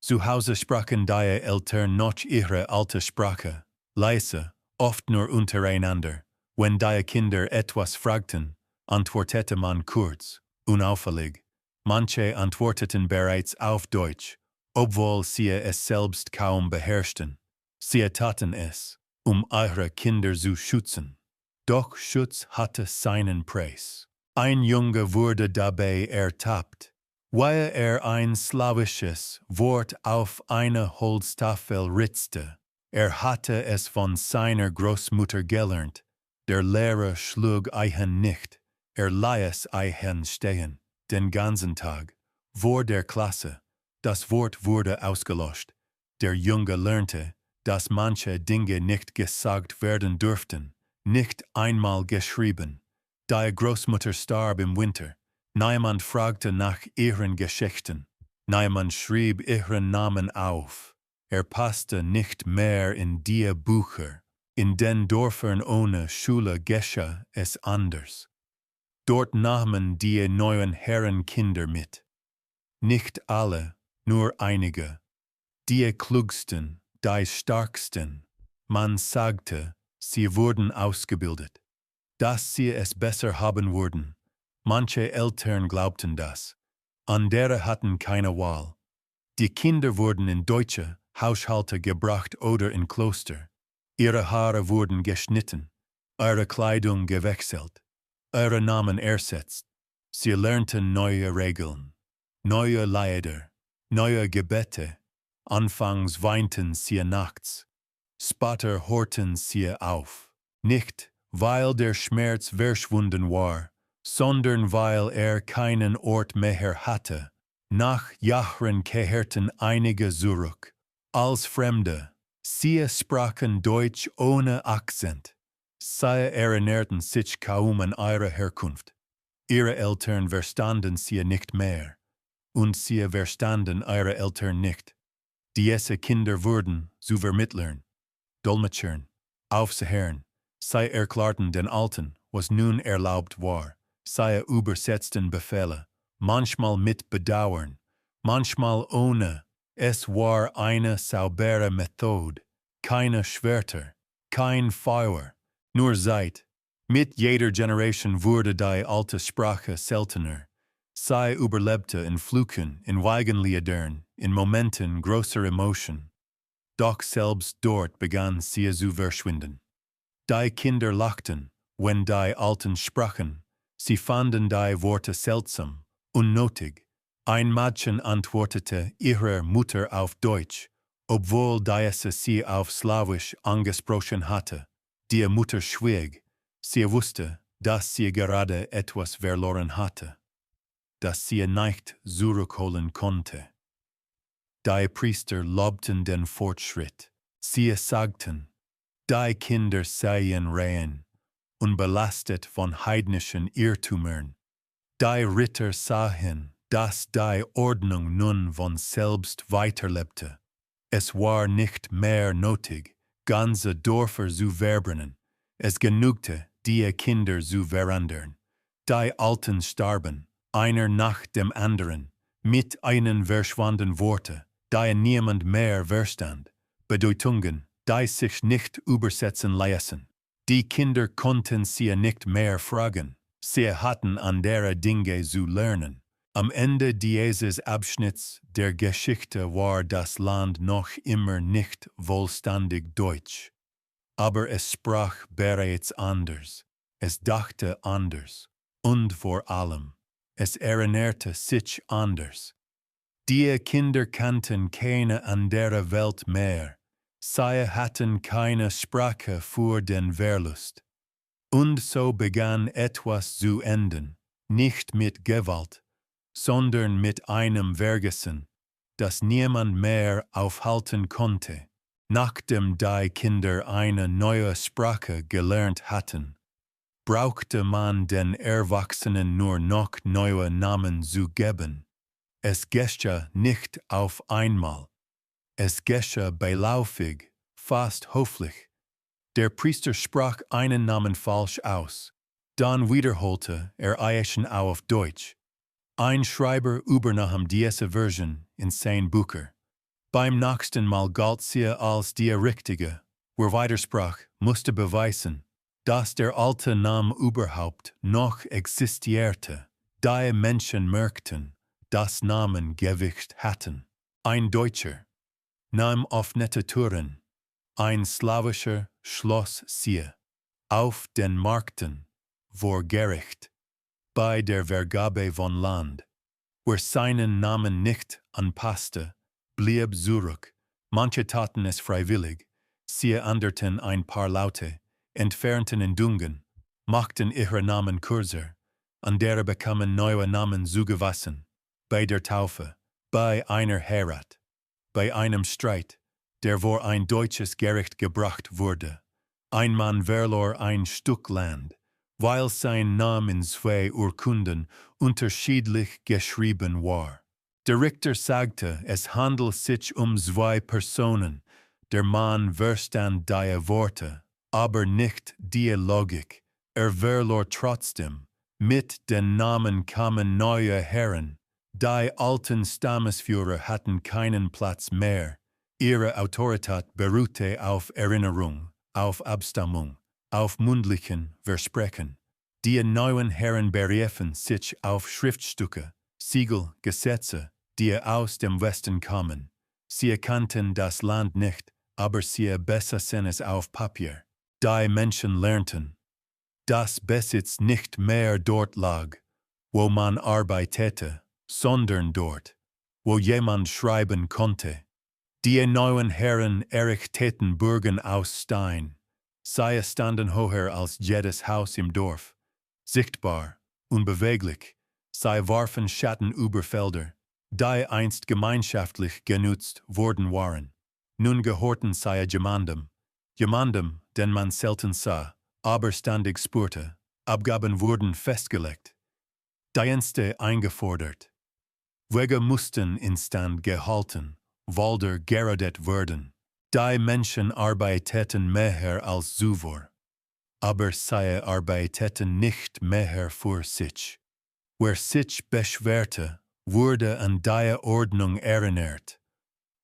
Zu Hause sprachen die Eltern noch ihre alte Sprache, leise, oft nur untereinander. Wenn die Kinder etwas fragten, antwortete man kurz, unauffällig. Manche antworteten bereits auf Deutsch, obwohl sie es selbst kaum beherrschten. Sie taten es, ihre Kinder zu schützen. Doch Schutz hatte seinen Preis. Ein Junge wurde dabei ertappt, weil ein slawisches Wort auf eine Holztafel ritzte. Hatte es von seiner Großmutter gelernt. Der Lehrer schlug ihn nicht, ließ ihn stehen, den ganzen Tag, vor der Klasse. Das Wort wurde ausgelöscht. Der Junge lernte, dass manche Dinge nicht gesagt werden durften, nicht einmal geschrieben. Die Großmutter starb im Winter. Niemand fragte nach ihren Geschichten. Niemand schrieb ihren Namen auf. Passte nicht mehr in die Bücher. In den Dörfern ohne Schule geschah es anders. Dort nahmen die neuen Herren Kinder mit. Nicht alle, nur einige. Die klugsten, die starksten. Man sagte, sie wurden ausgebildet. Dass sie es besser haben würden. Manche Eltern glaubten das. Andere hatten keine Wahl. Die Kinder wurden in deutsche Haushalte gebracht oder in Kloster. Ihre Haare wurden geschnitten, ihre Kleidung gewechselt, ihre Namen ersetzt. Sie lernten neue Regeln, neue Lieder, neue Gebete. Anfangs weinten sie nachts. Später horten sie auf. Nicht, weil der Schmerz verschwunden war, sondern weil keinen Ort mehr hatte. Nach Jahren kehrten einige zurück, als Fremde. Sie sprachen Deutsch ohne Akzent. Sie erinnerten sich kaum an ihre Herkunft. Ihre Eltern verstanden sie nicht mehr. Und sie verstanden ihre Eltern nicht. Diese Kinder wurden zu Vermittlern, Dolmetschern, Aufsehern. Sie erklärten den Alten, was nun erlaubt war. Sie übersetzten Befehle, manchmal mit Bedauern, manchmal ohne. Es war eine saubere Methode, keine Schwerter, kein Feuer, nur Zeit. Mit jeder Generation wurde die alte Sprache seltener. Sie überlebte in Fluchen, in Weigenliedern, in Momenten großer Emotion. Doch selbst dort begann sie zu verschwinden. Die Kinder lachten, wenn die Alten sprachen. Sie fanden die Worte seltsam, unnötig. Ein Mädchen antwortete ihrer Mutter auf Deutsch, obwohl diese sie auf Slawisch angesprochen hatte. Die Mutter schwieg. Sie wusste, dass sie gerade etwas verloren hatte, das sie nicht zurückholen konnte. Die Priester lobten den Fortschritt. Sie sagten, die Kinder seien rein, unbelastet von heidnischen Irrtümern. Die Ritter sahen, dass die Ordnung nun von selbst weiterlebte. Es war nicht mehr nötig, ganze Dörfer zu verbrennen. Es genügte, die Kinder zu verändern. Die Alten starben, einer nach dem anderen, mit einen verschwanden Worte, die niemand mehr verstand, Bedeutungen, die sich nicht übersetzen ließen. Die Kinder konnten sie nicht mehr fragen, sie hatten andere Dinge zu lernen. Am Ende dieses Abschnitts der Geschichte war das Land noch immer nicht vollständig deutsch. Aber es sprach bereits anders, es dachte anders und vor allem, es erinnerte sich anders. Die Kinder kannten keine andere Welt mehr. sie hatten keine Sprache für den Verlust. Und so begann etwas zu enden, nicht mit Gewalt, sondern mit einem Vergessen, das niemand mehr aufhalten konnte. Nachdem die Kinder eine neue Sprache gelernt hatten, brauchte man den Erwachsenen nur noch neue Namen zu geben. Es geschah nicht auf einmal. Es geschah beiläufig, fast höflich. Der Priester sprach einen Namen falsch aus. Dann wiederholte ihn auf Deutsch. Ein Schreiber übernahm diese Version in sein Bücher. Beim nächsten Mal galt sie als die richtige. Wer weitersprach, musste beweisen, dass der alte Name überhaupt noch existierte. Die Menschen merkten, dass Namen Gewicht hatten. Ein Deutscher nahm offene Türen. Ein Slawischer schloss sie. Auf den Märkten vor Gericht. Bei der Vergabe von Land. Wer seinen Namen nicht anpasste, blieb zurück. Manche taten es freiwillig. Sie änderten ein paar Laute, entfernten Endungen, machten ihre Namen kürzer. Andere bekamen neue Namen zugewiesen. Bei der Taufe, bei einer Heirat, bei einem Streit, der vor ein deutsches Gericht gebracht wurde. Ein Mann verlor ein Stück Land, weil sein Name in 2 Urkunden unterschiedlich geschrieben war. Der Richter sagte, es handelt sich 2 Personen. Der Mann verstand die Worte, aber nicht die Logik. Verlor trotzdem. Mit den Namen kamen neue Herren. Die alten Stammesführer hatten keinen Platz mehr. Ihre Autorität beruhte auf Erinnerung, auf Abstammung, auf mündlichen Versprechen. Die neuen Herren beriefen sich auf Schriftstücke, Siegel, Gesetze, die aus dem Westen kamen. Sie erkannten das Land nicht, aber sie besaßen es auf Papier. Die Menschen lernten, dass Besitz nicht mehr dort lag, wo man arbeitete, sondern dort, wo jemand schreiben konnte. Die neuen Herren errichteten Burgen aus Stein. Sie standen höher als jedes Haus im Dorf. Sichtbar, unbeweglich, sie warfen Schatten über Felder, die einst gemeinschaftlich genutzt worden waren. Nun gehörten sie jemandem, den man selten sah, aber ständig spürte. Abgaben wurden festgelegt, Dienste eingefordert. Wege mussten instand gehalten, Wälder gerodet werden. Die Menschen arbeiteten mehr als zuvor. Aber sie arbeiteten nicht mehr für sich. Wer sich beschwerte, wurde an die Ordnung erinnert.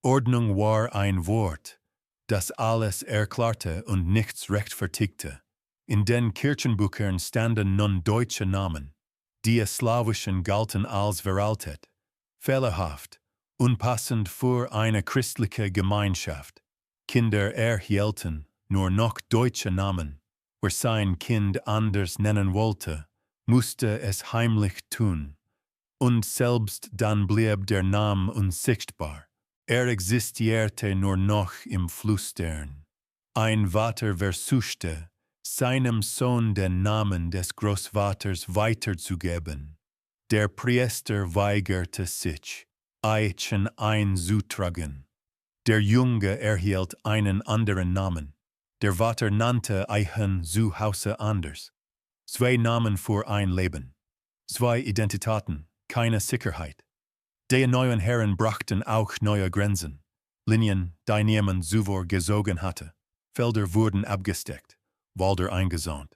Ordnung war ein Wort, das alles erklärte und nichts rechtfertigte. In den Kirchenbüchern standen nun deutsche Namen. Die slawischen galten als veraltet, fehlerhaft, unpassend für eine christliche Gemeinschaft. Kinder erhielten nur noch deutsche Namen. Wer sein Kind anders nennen wollte, musste es heimlich tun. Und selbst dann blieb der Name unsichtbar. Existierte nur noch im Flüstern. Ein Vater versuchte, seinem Sohn den Namen des Großvaters weiterzugeben. Der Priester weigerte sich, Eichen einzutragen. Der Junge erhielt einen anderen Namen. Der Vater nannte Eichen zu Hause anders. 2 Namen für ein Leben. 2 Identitäten, keine Sicherheit. Die neuen Herren brachten auch neue Grenzen. Linien, die niemand zuvor gezogen hatte. Felder wurden abgesteckt, Wälder eingesaunt.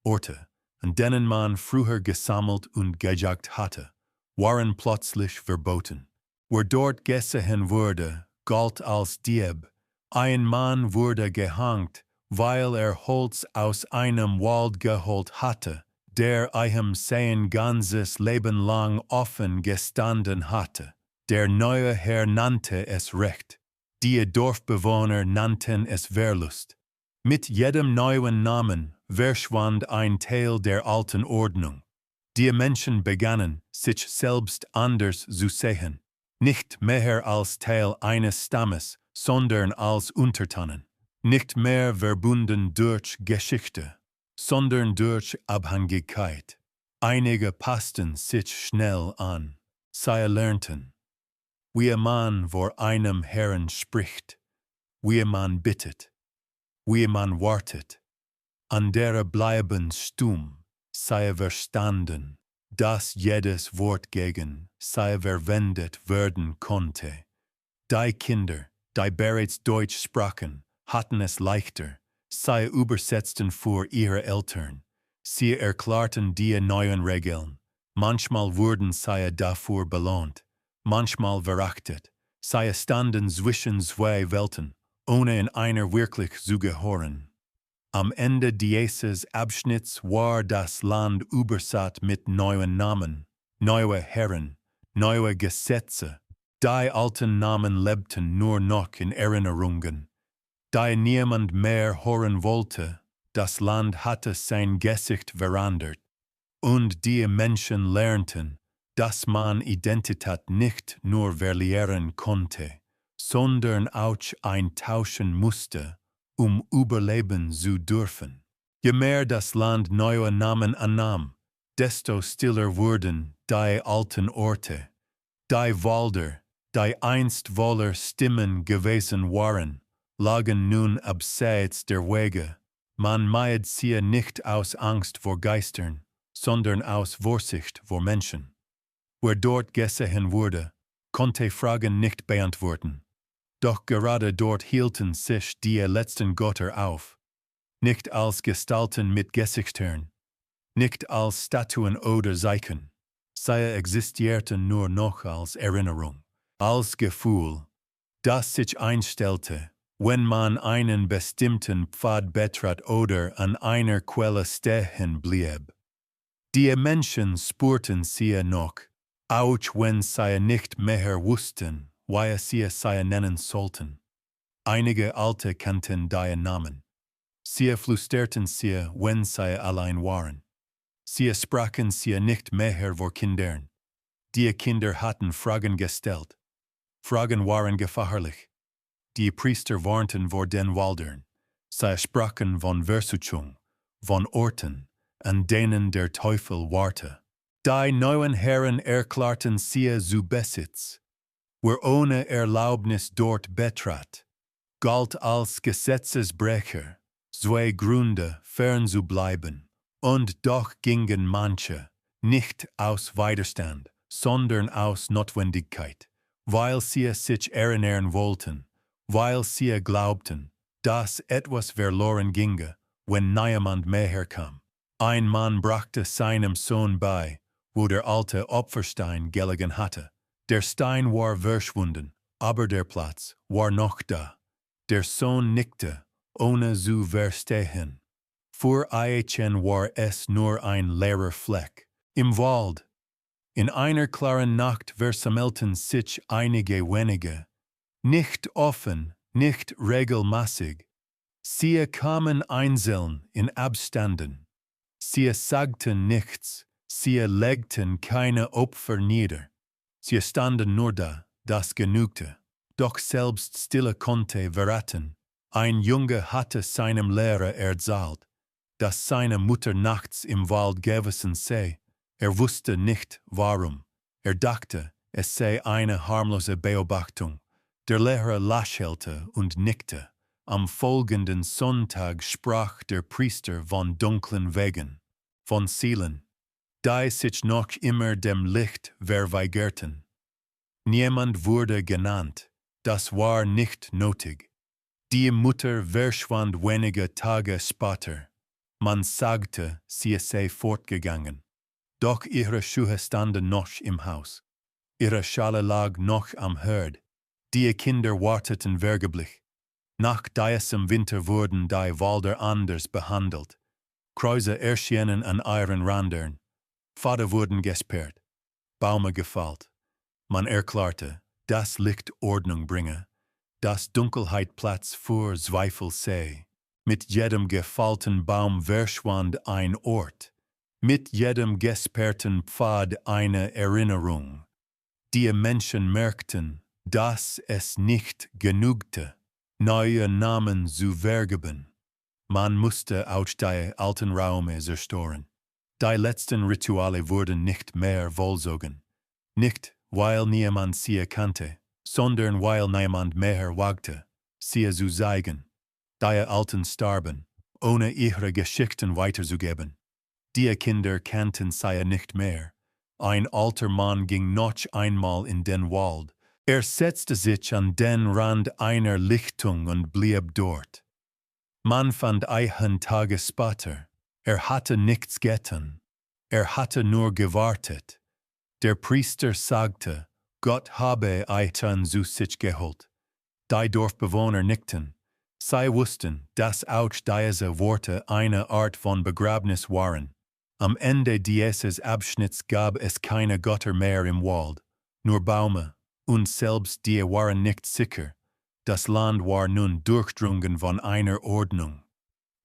Orte, an denen man früher gesammelt und gejagt hatte, waren plötzlich verboten. Wer dort gesehen wurde, galt als Dieb. Ein Mann wurde gehangt, weil Holz aus einem Wald geholt hatte, der ihm sein ganzes Leben lang offen gestanden hatte. Der neue Herr nannte es Recht. Die Dorfbewohner nannten es Verlust. Mit jedem neuen Namen verschwand ein Teil der alten Ordnung. Die Menschen begannen, sich selbst anders zu sehen. Nicht mehr als Teil eines Stammes, sondern als Untertanen. Nicht mehr verbunden durch Geschichte, sondern durch Abhängigkeit. Einige passten sich schnell an. Sie lernten, wie man vor einem Herrn spricht, wie man bittet, wie man wartet. Andere bleiben stumm. Sie verstanden, dass jedes Wort gegen sie verwendet werden konnte. Die Kinder, die bereits Deutsch sprachen, hatten es leichter. Sie übersetzten für ihre Eltern. Sie erklärten die neuen Regeln. Manchmal wurden sie dafür belohnt, manchmal verachtet. Sie standen zwischen zwei Welten, ohne in einer wirklich zu gehören. Am Ende dieses Abschnitts war das Land übersät mit neuen Namen, neue Herren, neue Gesetze. Die alten Namen lebten nur noch in Erinnerungen. Da niemand mehr hören wollte, das Land hatte sein Gesicht verändert. Und die Menschen lernten, dass man Identität nicht nur verlieren konnte, sondern auch eintauschen musste, überleben zu dürfen. Je mehr das Land neue Namen annahm, desto stiller wurden die alten Orte. Die Wälder, die einst voller Stimmen gewesen waren, lagen nun abseits der Wege. Man meid sie nicht aus Angst vor Geistern, sondern aus Vorsicht vor Menschen. Wer dort gesehen wurde, konnte Fragen nicht beantworten. Doch gerade dort hielten sich die letzten Götter auf. Nicht als Gestalten mit Gesichtern, nicht als Statuen oder Zeichen. Sie existierten nur noch als Erinnerung, als Gefühl, das sich einstellte, wenn man einen bestimmten Pfad betrat oder an einer Quelle stehen blieb. Die Menschen spürten sie noch, auch wenn sie nicht mehr wussten, wie sie nennen sollten. Einige Alte kannten die Namen. Sie flüsterten sie, wenn sie allein waren. Sie sprachen sie nicht mehr vor Kindern. Die Kinder hatten Fragen gestellt. Fragen waren gefährlich. Die Priester warnten vor den Wäldern. Sie sprachen von Versuchung, von Orten, an denen der Teufel warte. Die neuen Herren erklärten sie zu Besitz. Wer ohne Erlaubnis dort betrat, galt als Gesetzesbrecher. Zwei Gründe, fern zu bleiben. Und doch gingen manche, nicht aus Widerstand, sondern aus Notwendigkeit, weil sie sich erinnern wollten, weil sie glaubten, dass etwas verloren ginge, wenn niemand mehr kam. Ein Mann brachte seinem Sohn bei, wo der alte Opferstein gelegen hatte. Der Stein war verschwunden, aber der Platz war noch da. Der Sohn nickte, ohne zu verstehen. Für Aichen war es nur ein leerer Fleck. Im Wald. In einer klaren Nacht versammelten sich einige wenige. Nicht offen, nicht regelmäßig. Sie kamen einzeln in Abständen. Sie sagten nichts, sie legten keine Opfer nieder. Sie standen nur da, das genügte. Doch selbst Stille konnte verraten. Ein Junge hatte seinem Lehrer erzählt, dass seine Mutter nachts im Wald gewesen sei. Er wusste nicht, warum. Er dachte, es sei eine harmlose Beobachtung. Der Lehrer lächelte und nickte. Am folgenden Sonntag sprach der Priester von dunklen Wegen, von Seelen, die sich noch immer dem Licht verweigerten. Niemand wurde genannt, das war nicht nötig. Die Mutter verschwand wenige Tage später. Man sagte, sie sei fortgegangen. Doch ihre Schuhe standen noch im Haus. Ihre Schale lag noch am Herd. Die Kinder warteten vergeblich. Nach diesem Winter wurden die Wälder anders behandelt. Kreuze erschienen an ihren Rändern. Pfade wurden gesperrt. Bäume gefällt. Man erklärte, dass Licht Ordnung bringe, dass Dunkelheit Platz für Zweifel sei. Mit jedem gefällten Baum verschwand ein Ort, mit jedem gesperrten Pfad eine Erinnerung. Die Menschen merkten, dass es nicht genügte, neue Namen zu vergeben. Man musste auch die alten Räume zerstören. Die letzten Rituale wurden nicht mehr vollzogen. Nicht, weil niemand sie kannte, sondern weil niemand mehr wagte, sie zu zeigen. Die Alten starben, ohne ihre Geschichten weiterzugeben. Die Kinder kannten sie nicht mehr. Ein alter Mann ging noch einmal in den Wald. Setzte sich an den Rand einer Lichtung und blieb dort. Man fand einen Tag später. Hatte nichts getan. Hatte nur gewartet. Der Priester sagte, Gott habe einen zu sich geholt. Die Dorfbewohner nickten. Sie wussten, dass auch diese Worte eine Art von Begräbnis waren. Am Ende dieses Abschnitts gab es keine Götter mehr im Wald, nur Bäume, und selbst die waren nicht sicher. Das Land war nun durchdrungen von einer Ordnung,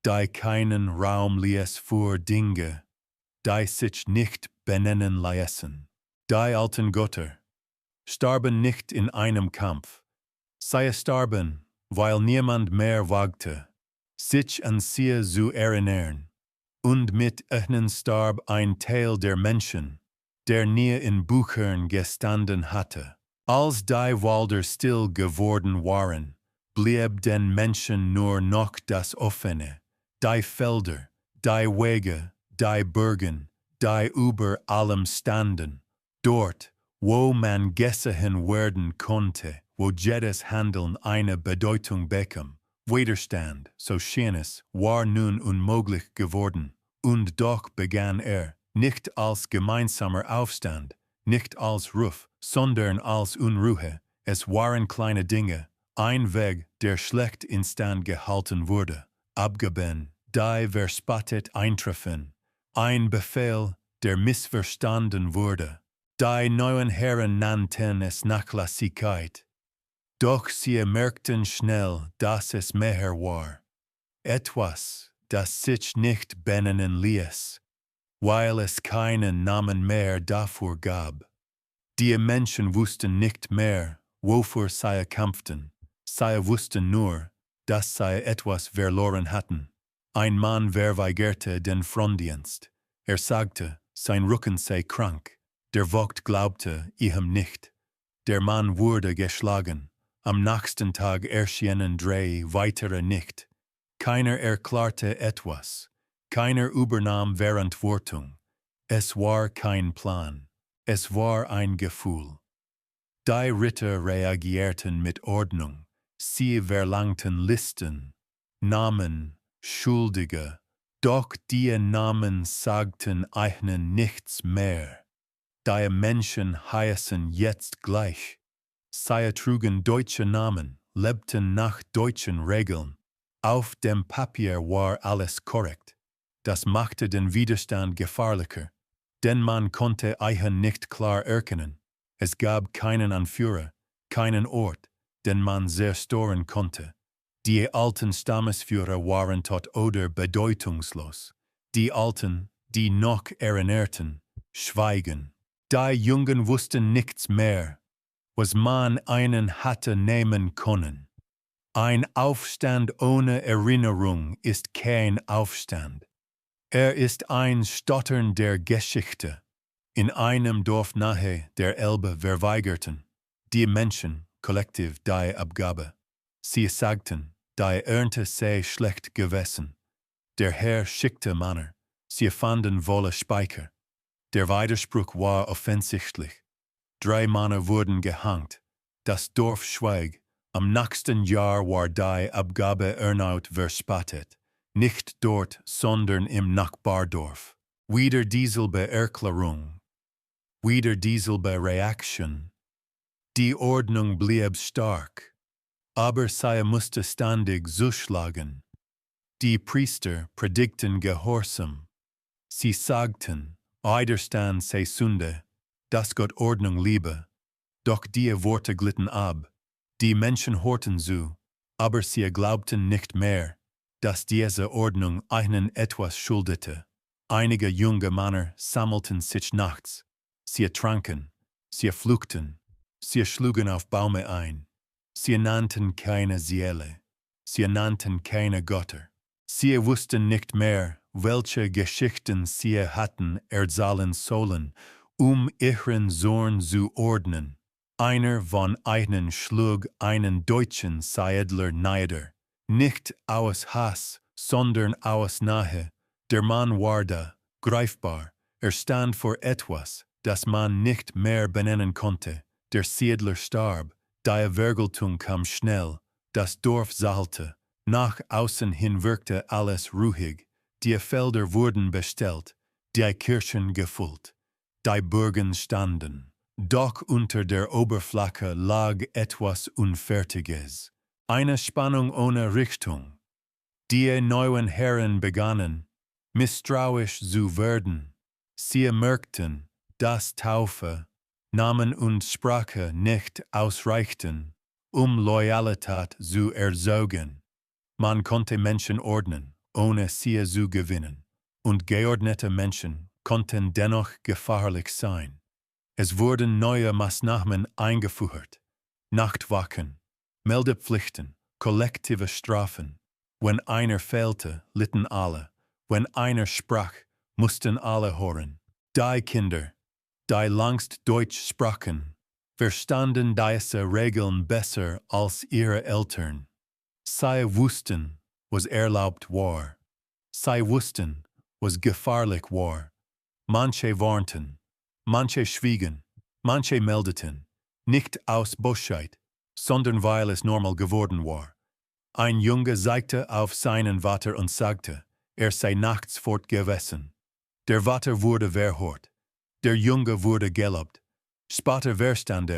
die keinen Raum ließ für Dinge, die sich nicht benennen ließen. Die alten Götter starben nicht in einem Kampf. Sie starben, weil niemand mehr wagte, sich an sie zu erinnern. Und mit ihnen starb ein Teil der Menschen, der nie in Büchern gestanden hatte. Als die Wälder still geworden waren, blieb den Menschen nur noch das Offene, die Felder, die Wege, die Bergen, die über allem standen. Dort, wo man gesehen werden konnte, wo jedes Handeln eine Bedeutung bekam. Widerstand, so schien es, war nun unmöglich geworden, und doch begann nicht als gemeinsamer Aufstand, nicht als Ruf, sondern als Unruhe. Es waren kleine Dinge, ein Weg, der schlecht instand gehalten wurde, abgeben, die verspottet eintreffen, ein Befehl, der missverstanden wurde. Die neuen Herren nannten es Nachlässigkeit. Doch sie merkten schnell, dass es mehr war. Etwas, das sich nicht benennen ließ, weil es keinen Namen mehr dafür gab. Die Menschen wussten nicht mehr, wofür sie kämpften. Sie wussten nur, dass sie etwas verloren hatten. Ein Mann verweigerte den Frondienst. Sagte, sein Rücken sei krank. Der Vogt glaubte ihm nicht. Der Mann wurde geschlagen. Am nächsten Tag erschienen 3 weitere nicht. Keiner erklärte etwas. Keiner übernahm Verantwortung. Es war kein Plan. Es war ein Gefühl. Die Ritter reagierten mit Ordnung. Sie verlangten Listen, Namen, Schuldige. Doch die Namen sagten ihnen nichts mehr. Die Menschen heißen jetzt gleich. Sie trugen deutsche Namen, lebten nach deutschen Regeln. Auf dem Papier war alles korrekt. Das machte den Widerstand gefährlicher, denn man konnte ihn nicht klar erkennen. Es gab keinen Anführer, keinen Ort, den man zerstören konnte. Die alten Stammesführer waren tot oder bedeutungslos. Die Alten, die noch erinnerten, schweigen. Die Jungen wussten nichts mehr, was man einen hatte nehmen können. Ein Aufstand ohne Erinnerung ist kein Aufstand. Ist ein Stottern der Geschichte. In einem Dorf nahe der Elbe verweigerten die Menschen kollektiv die Abgabe. Sie sagten, die Ernte sei schlecht gewesen. Der Herr schickte Männer, sie fanden volle Speicher. Der Widerspruch war offensichtlich. 3 Männer wurden gehängt. Das Dorf schwieg. Am nächsten Jahr war die Abgabe erneut verspottet. Nicht dort, sondern im Nachbardorf. Wieder dieselbe Erklärung. Wieder dieselbe Reaktion. Die Ordnung blieb stark. Aber sie musste ständig zuschlagen. Die Priester predigten Gehorsam. Sie sagten, Widerstand sei Sünde, dass Gott Ordnung liebe. Doch die Worte glitten ab. Die Menschen hörten zu, aber sie glaubten nicht mehr, dass diese Ordnung ihnen etwas schuldete. Einige junge Männer sammelten sich nachts. Sie tranken, sie fluchten, Sie schlugen auf Bäume ein. Sie nannten keine Seele. Sie nannten keine Götter. Sie wussten nicht mehr, welche Geschichten sie hatten erzählen sollen, ihren Zorn zu ordnen. Einer von ihnen schlug einen deutschen Siedler nieder. Nicht aus Hass, sondern aus Nähe. Der Mann war da, greifbar. Stand vor etwas, das man nicht mehr benennen konnte. Der Siedler starb. Die Vergeltung kam schnell. Das Dorf salte. Nach außen hin wirkte alles ruhig. Die Felder wurden bestellt. Die Kirchen gefüllt. Die Burgen standen. Doch unter der Oberfläche lag etwas Unfertiges. Eine Spannung ohne Richtung. Die neuen Herren begannen, misstrauisch zu werden. Sie merkten, dass Taufe, Namen und Sprache nicht ausreichten, Loyalität zu erzeugen. Man konnte Menschen ordnen, ohne sie zu gewinnen, und geordnete Menschen konnten dennoch gefährlich sein. Es wurden neue Maßnahmen eingeführt: Nachtwachen, Meldepflichten, kollektive Strafen. Wenn einer fehlte, litten alle. Wenn einer sprach, mussten alle hören. Die Kinder, die langst Deutsch sprachen, verstanden diese Regeln besser als ihre Eltern. Sie wussten, was erlaubt war. Sie wussten, was gefährlich war. Manche warnten, manche schwiegen, manche meldeten, nicht aus Bosheit, sondern weil es normal geworden war. Ein Junge zeigte auf seinen Vater und sagte, sei nachts fortgewesen. Der Vater wurde verhört. Der Junge wurde gelobt. Später verstand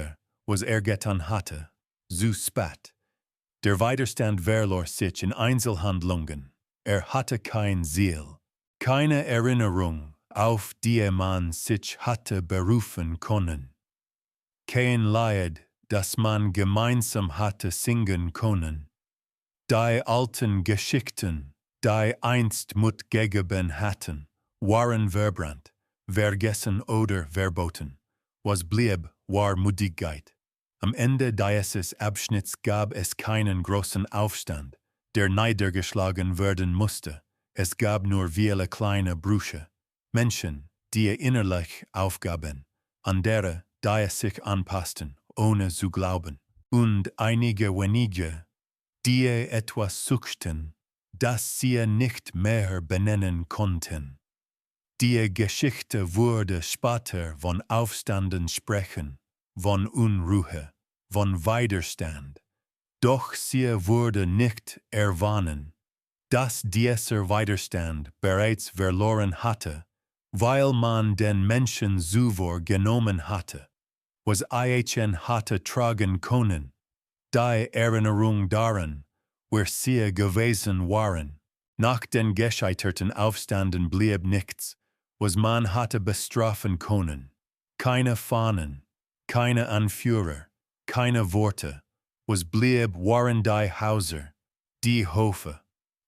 was getan hatte. Zu spät. Der Widerstand verlor sich in Einzelhandlungen. Hatte kein Ziel, keine Erinnerung, auf die man sich hatte berufen können. Kein Lied, das man gemeinsam hatte singen können. Die alten Geschichten, die einst Mut gegeben hatten, waren verbrannt, vergessen oder verboten. Was blieb, war Müdigkeit. Am Ende dieses Abschnitts gab es keinen großen Aufstand, der niedergeschlagen werden musste. Es gab nur viele kleine Brüche. Menschen, die innerlich aufgaben, andere, die sich anpassten, ohne zu glauben, und einige wenige, die etwas suchten, das sie nicht mehr benennen konnten. Die Geschichte wurde später von Aufständen sprechen, von Unruhe, von Widerstand. Doch sie wurde nicht erwähnen, dass dieser Widerstand bereits verloren hatte, weil man den Menschen zuvor genommen hatte, was hatte tragen können. Die Erinnerung daran, wer sie gewesen waren. Nach den gescheiterten Aufständen blieb nichts, was man hatte bestrafen können. Keine Fahnen, keine Anführer, keine Worte. Was blieb waren die Häuser, die Höfe,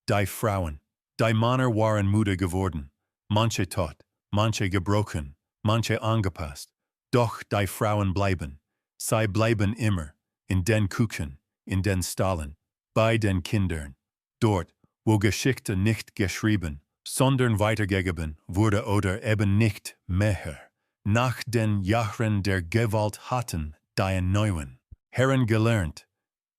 die Frauen. Die Männer waren müde geworden, manche tot, manche gebrochen, manche angepasst. Doch die Frauen bleiben. Sie bleiben immer. In den Küchen, in den Stallen, bei den Kindern. Dort, wo Geschichte nicht geschrieben, sondern weitergegeben wurde oder eben nicht mehr. Nach den Jahren der Gewalt hatten die neuen Herren gelernt,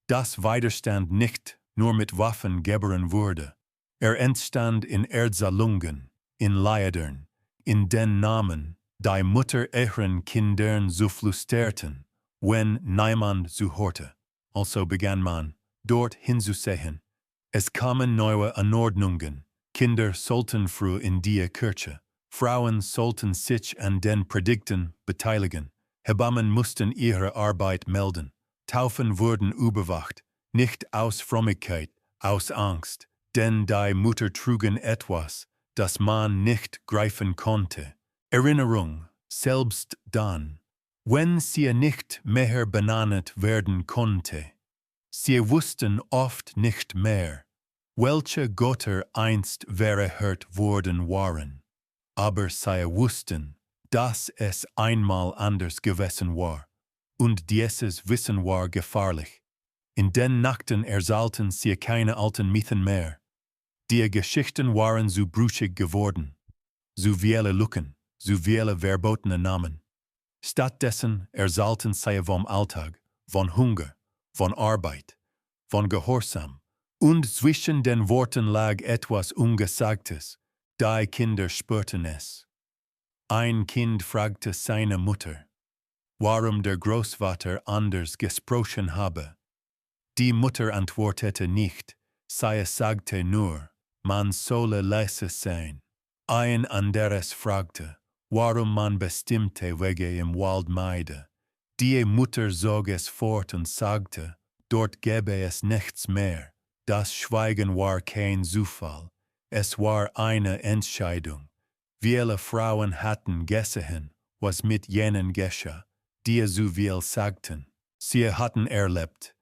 dass Widerstand nicht nur mit Waffen geboren wurde. Entstand in Erzählungen, in Liedern, in den Namen, die Mutter ihren Kindern zuflüsterten, wenn niemand zuhörte. Also begann man, dort hinzusehen. Es kamen neue Anordnungen. Kinder sollten früh in die Kirche. Frauen sollten sich an den Predigten beteiligen. Hebammen mussten ihre Arbeit melden. Taufen wurden überwacht, nicht aus Frömmigkeit, aus Angst, denn die Mütter trugen etwas, das man nicht greifen konnte. Erinnerung, selbst dann, wenn sie nicht mehr benannt werden konnte. Sie wussten oft nicht mehr, welche Götter einst verehrt worden waren. Aber sie wussten, dass es einmal anders gewesen war. und dieses Wissen war gefahrlich. In den Nachten ersalten sie keine alten Mythen mehr. Die Geschichten waren so brüchig geworden. So viele Lücken, so viele verbotene Namen. Stattdessen ersalten sie vom Alltag, von Hunger, von Arbeit, von Gehorsam. Und zwischen den Worten lag etwas Ungesagtes. Die Kinder spürten es. Ein Kind fragte seine Mutter, warum der Großvater anders gesprochen habe. Die Mutter antwortete nicht, sie sagte nur, man solle leise sein. Ein anderes fragte, warum man bestimmte Wege im Wald meide. Die Mutter zog es fort und sagte, dort gäbe es nichts mehr. Das Schweigen war kein Zufall, es war eine Entscheidung. Viele Frauen hatten gesehen, was mit jenen geschah, die so viel sagten. Sie hatten erlebt,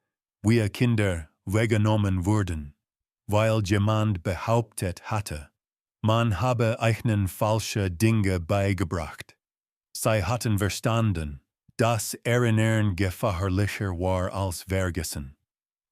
wie Kinder weggenommen wurden, weil jemand behauptet hatte, man habe ihnen falsche Dinge beigebracht. Sie hatten verstanden, dass Erinnern gefährlicher war als Vergessen.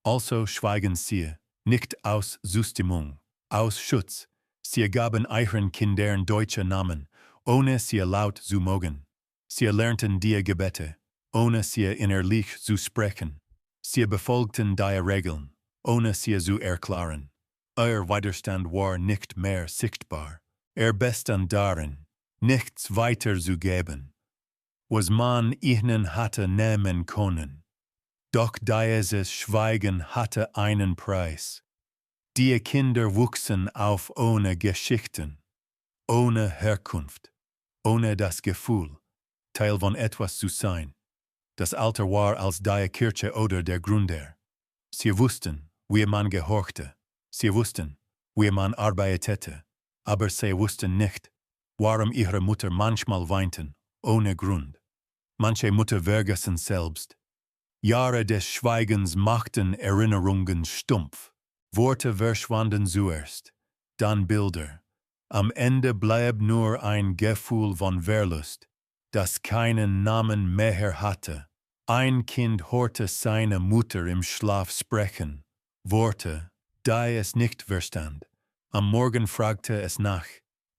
Also schweigen sie, nicht aus Zustimmung, aus Schutz. Sie gaben ihren Kindern deutsche Namen, ohne sie laut zu mogen. Sie lernten die Gebete, ohne sie innerlich zu sprechen. Sie befolgten die Regeln, ohne sie zu erklären. Ihr Widerstand war nicht mehr sichtbar. Bestand darin, nichts weiter zu geben, was man ihnen hatte nehmen können. Doch dieses Schweigen hatte einen Preis. Die Kinder wuchsen auf ohne Geschichten, ohne Herkunft, ohne das Gefühl, Teil von etwas zu sein. Das Alter war als die Kirche oder der Gründer. Sie wussten, wie man gehorchte. Sie wussten, wie man arbeitete. Aber sie wussten nicht, warum ihre Mutter manchmal weinten, ohne Grund. Manche Mutter vergessen selbst. Jahre des Schweigens machten Erinnerungen stumpf. Worte verschwanden zuerst, dann Bilder. Am Ende blieb nur ein Gefühl von Verlust, das keinen Namen mehr hatte. Ein Kind hörte seine Mutter im Schlaf sprechen, Worte, die es nicht verstand. Am Morgen fragte es nach.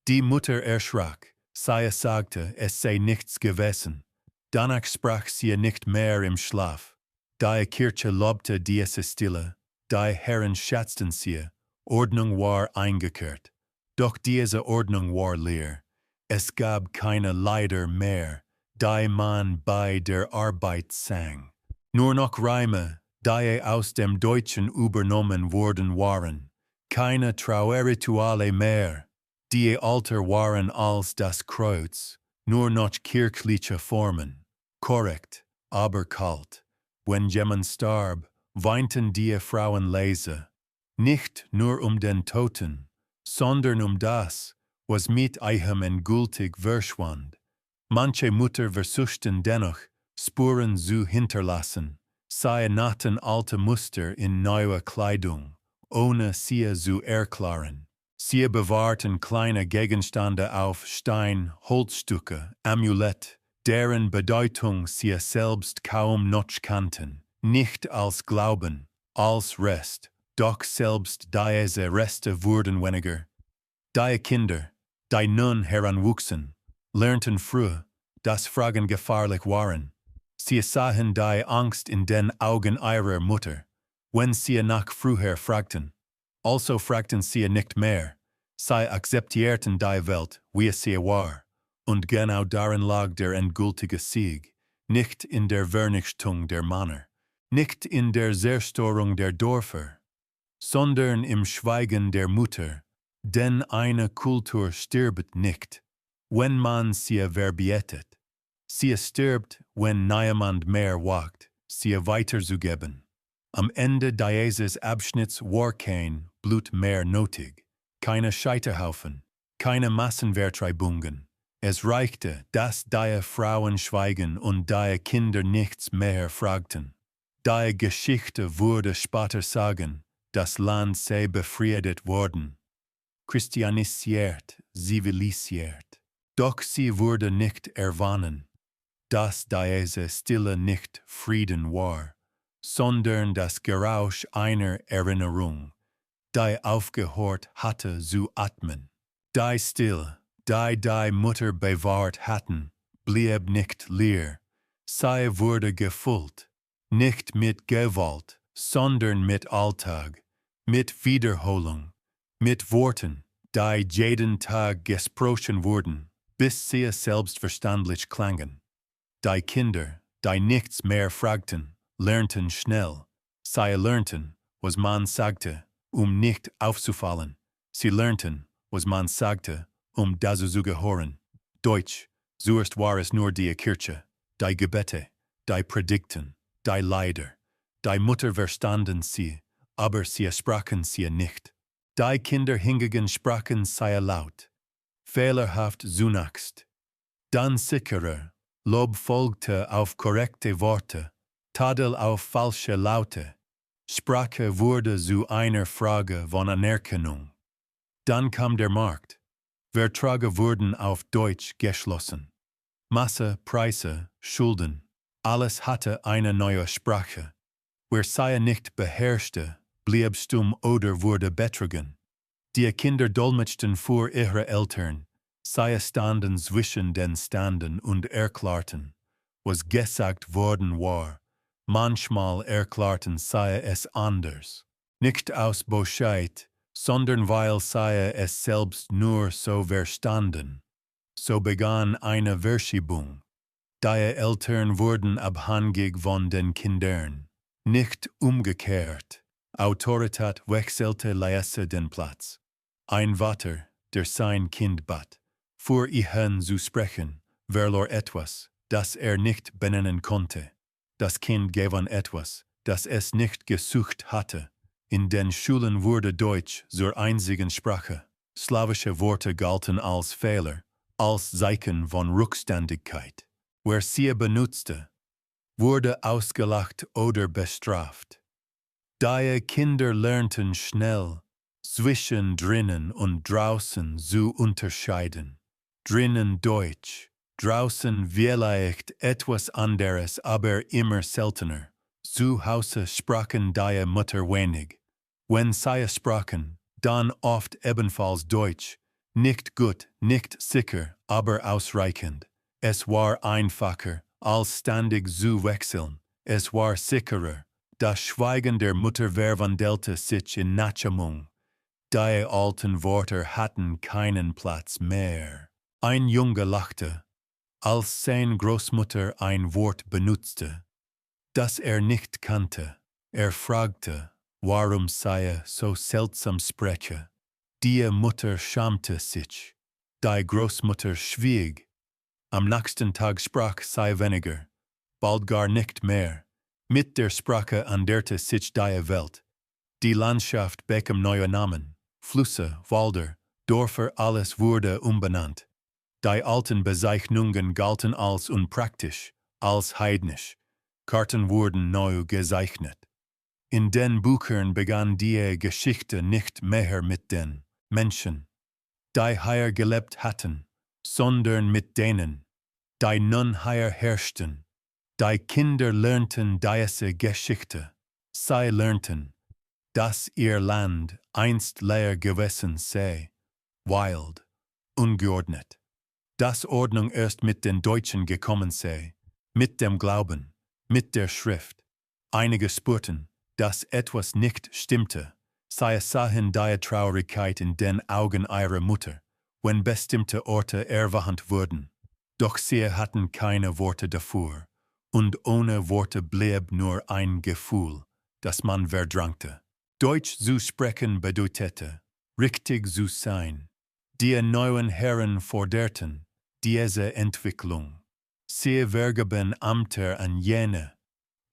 Die Mutter erschrak, sie sagte, es sei nichts gewesen. Danach sprach sie nicht mehr im Schlaf. Die Kirche lobte diese Stille, die Herren schätzten sie, Ordnung war eingekehrt. Doch diese Ordnung war leer. Es gab keine Lieder mehr, die man bei der Arbeit sang. Nur noch Reime, die aus dem Deutschen übernommen worden waren. Keine Trauerrituale mehr, die alter waren als das Kreuz. Nur noch kirchliche Formen. Korrekt, aber kalt. Wenn jemand starb, weinten die Frauen leise. Nicht nur den Toten, sondern das, was mit ihm endgültig verschwand. Manche Mütter versuchten dennoch, Spuren zu hinterlassen. Sie nahten alte Muster in neue Kleidung, ohne sie zu erklären. Sie bewahrten kleine Gegenstände auf Stein, Holzstücke, Amulett, deren Bedeutung sie selbst kaum noch kannten, nicht als Glauben, als Rest, doch selbst diese Reste wurden weniger. Die Kinder, die nun heranwuchsen, lernten früh, dass Fragen gefährlich waren. Sie sahen die Angst in den Augen ihrer Mutter, wenn sie nach früher fragten. Also fragten sie nicht mehr. Sie akzeptierten die Welt, wie sie war. Und genau darin lag der endgültige Sieg, nicht in der Vernichtung der Männer, nicht in der Zerstörung der Dörfer, sondern im Schweigen der Mutter, denn eine Kultur stirbt nicht, wenn man sie verbietet. Sie stirbt, wenn niemand mehr wagt, sie weiterzugeben. Am Ende dieses Abschnitts war kein Blut mehr nötig, keine Scheiterhaufen, keine Massenvertreibungen. Es reichte, dass die Frauen schweigen und die Kinder nichts mehr fragten. Die Geschichte wurde später sagen, das Land sei befriedet worden, christianisiert, zivilisiert. Doch sie wurde nicht erwangen. dass diese Stille nicht Frieden war, sondern das Gerausch einer Erinnerung, die aufgehört hatte zu atmen. Die still, die Mutter bewahrt hatten, blieb nicht leer, sie wurde gefüllt, nicht mit Gewalt, sondern mit Alltag, mit Wiederholung, mit Worten, die jeden Tag gesprochen wurden, bis sie selbstverständlich klangen. Die Kinder, die nichts mehr fragten, lernten schnell. Sie lernten, was man sagte, nicht aufzufallen. Sie lernten, was man sagte, dazu zu gehören. Deutsch, zuerst war es nur die Kirche, die Gebete, die Predigten, die Leider. Die Mutter verstanden sie, aber sie sprachen sie nicht. Die Kinder hingegen sprachen sie laut, fehlerhaft zunächst. Dann sicherer, Lob folgte auf korrekte Worte, Tadel auf falsche Laute. Sprache wurde zu einer Frage von Anerkennung. Dann kam der Markt. Verträge wurden auf Deutsch geschlossen. Masse, Preise, Schulden, alles hatte eine neue Sprache. Wer sie nicht beherrschte, blieb stumm oder wurde betrogen. Die Kinder dolmetschten für ihre Eltern. Sie standen zwischen den Standen und erklärten, was gesagt worden war. Manchmal erklärten sie es anders. Nicht aus Bosheit, sondern weil sie es selbst nur so verstanden. So begann eine Verschiebung. Die Eltern wurden abhängig von den Kindern, nicht umgekehrt. Autorität wechselte leise den Platz. Ein Vater, der sein Kind bat, für ihn zu sprechen, verlor etwas, das nicht benennen konnte. Das Kind gewann etwas, das es nicht gesucht hatte. In den Schulen wurde Deutsch zur einzigen Sprache. Slawische Worte galten als Fehler, als Zeichen von Rückständigkeit. Wer sie benutzte, wurde ausgelacht oder bestraft. Die Kinder lernten schnell, zwischen drinnen und draußen zu unterscheiden. Drinnen Deutsch, draußen vielleicht etwas anderes, aber immer seltener. Zu Hause sprachen die Mutter wenig. Wenn sie sprachen, dann oft ebenfalls Deutsch. Nicht gut, nicht sicher, aber ausreichend. Es war einfacher, als ständig zu wechseln. Es war sicherer. Das Schweigen der Mutter verwandelte sich in Nachahmung. Die alten Worte hatten keinen Platz mehr. Ein Junge lachte, als seine Großmutter ein Wort benutzte, das nicht kannte. Fragte, warum sie so seltsam spreche. Die Mutter schämte sich. Die Großmutter schwieg. Am nächsten Tag sprach sie weniger, bald gar nicht mehr. Mit der Sprache änderte sich die Welt. Die Landschaft bekam neue Namen. Flüsse, Wälder, Dörfer, alles wurde umbenannt. Die alten Bezeichnungen galten als unpraktisch, als heidnisch. Karten wurden neu gezeichnet. In den Büchern begann die Geschichte nicht mehr mit den Menschen, die hier gelebt hatten, sondern mit denen, die nun hier herrschten. Die Kinder lernten diese Geschichte. Sie lernten, dass ihr Land einst leer gewesen sei, wild, ungeordnet. Dass Ordnung erst mit den Deutschen gekommen sei, mit dem Glauben, mit der Schrift. Einige spürten, dass etwas nicht stimmte. Sie sahen die Traurigkeit in den Augen ihrer Mutter, wenn bestimmte Orte erwähnt wurden. Doch sie hatten keine Worte dafür, und ohne Worte blieb nur ein Gefühl, das man verdrängte. Deutsch zu sprechen bedeutete, richtig zu sein. Die neuen Herren forderten diese Entwicklung. Sie vergaben Ämter an jene,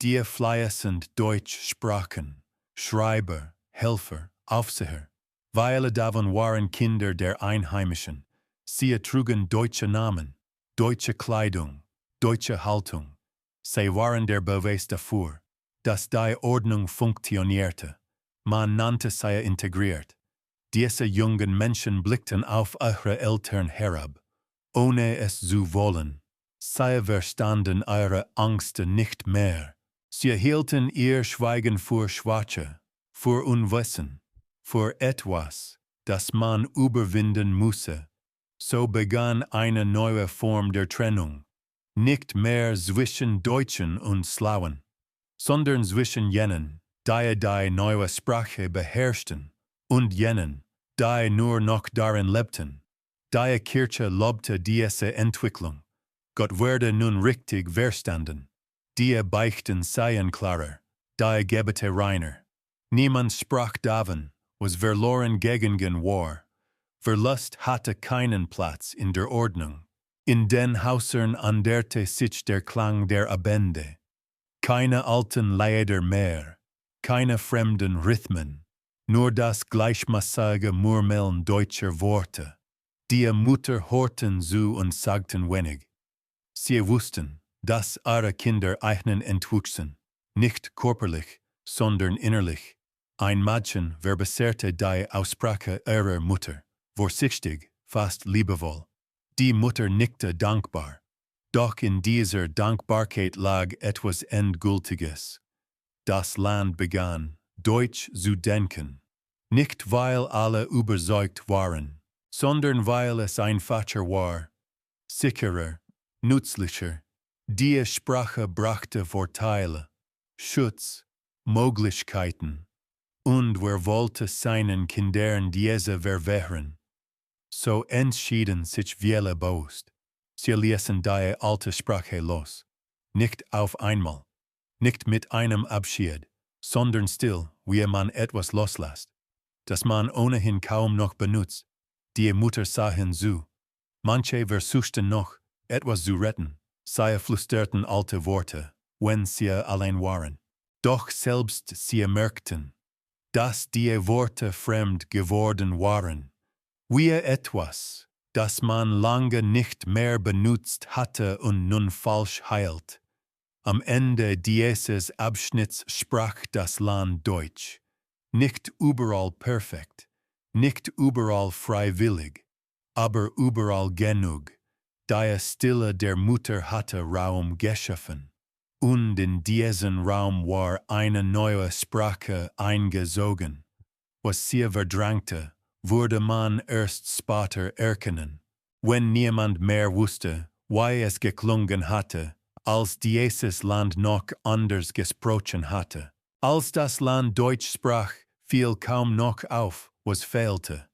die fließend Deutsch sprachen, Schreiber, Helfer, Aufseher. Viele davon waren Kinder der Einheimischen. Sie trugen deutsche Namen, deutsche Kleidung, deutsche Haltung. Sie waren der Beweis dafür, dass die Ordnung funktionierte. Man nannte sie integriert. Diese jungen Menschen blickten auf ihre Eltern herab, ohne es zu wollen. Sie verstanden ihre Ängste nicht mehr. Sie hielten ihr Schweigen für Schwache, für Unwissen, für etwas, das man überwinden müsse. So begann eine neue Form der Trennung, nicht mehr zwischen Deutschen und Slawen, sondern zwischen jenen, die neue Sprache beherrschten, und jenen, die nur noch darin lebten. Die Kirche lobte diese Entwicklung. Gott werde nun richtig verstanden. Die Beichten seien klarer, die Gebete reiner. Niemand sprach davon, was verloren gegangen war. Verlust hatte keinen Platz in der Ordnung. In den Häusern änderte sich der Klang der Abende. Keine alten Lieder mehr, keine fremden Rhythmen, nur das gleichmaßige Murmeln deutscher Worte. Die Mutter horten zu und sagten wenig. Sie wussten, dass ihre Kinder einen entwuchsen, nicht körperlich, sondern innerlich. Ein Mädchen verbesserte die Aussprache ihrer Mutter, vorsichtig, fast liebevoll. Die Mutter nickte dankbar. Doch in dieser Dankbarkeit lag etwas Endgültiges. Das Land begann, Deutsch zu denken. Nicht weil alle überzeugt waren, sondern weil es einfacher war, sicherer, nützlicher. Die Sprache brachte Vorteile, Schutz, Möglichkeiten. Und wer wollte seinen Kindern diese verwehren? So entschieden sich viele Bost. Sie ließen die alte Sprache los. Nicht auf einmal, nicht mit einem Abschied, sondern still, wie man etwas loslässt, das man ohnehin kaum noch benutzt. Die Mutter sah hinzu. Manche versuchten noch, etwas zu retten. Sie flüsterten alte Worte, wenn sie allein waren. Doch selbst sie merkten, dass die Worte fremd geworden waren. Wie etwas, das man lange nicht mehr benutzt hatte und nun falsch heilt. Am Ende dieses Abschnitts sprach das Land Deutsch. Nicht überall perfekt, nicht überall freiwillig, aber überall genug. Die Stille der Mutter hatte Raum geschaffen. Und in diesen Raum war eine neue Sprache eingesogen. Was sie verdrängte, würde man erst später erkennen, wenn niemand mehr wusste, wie es geklungen hatte, als dieses Land noch anders gesprochen hatte. Als das Land Deutsch sprach, fiel kaum noch auf, was fehlte.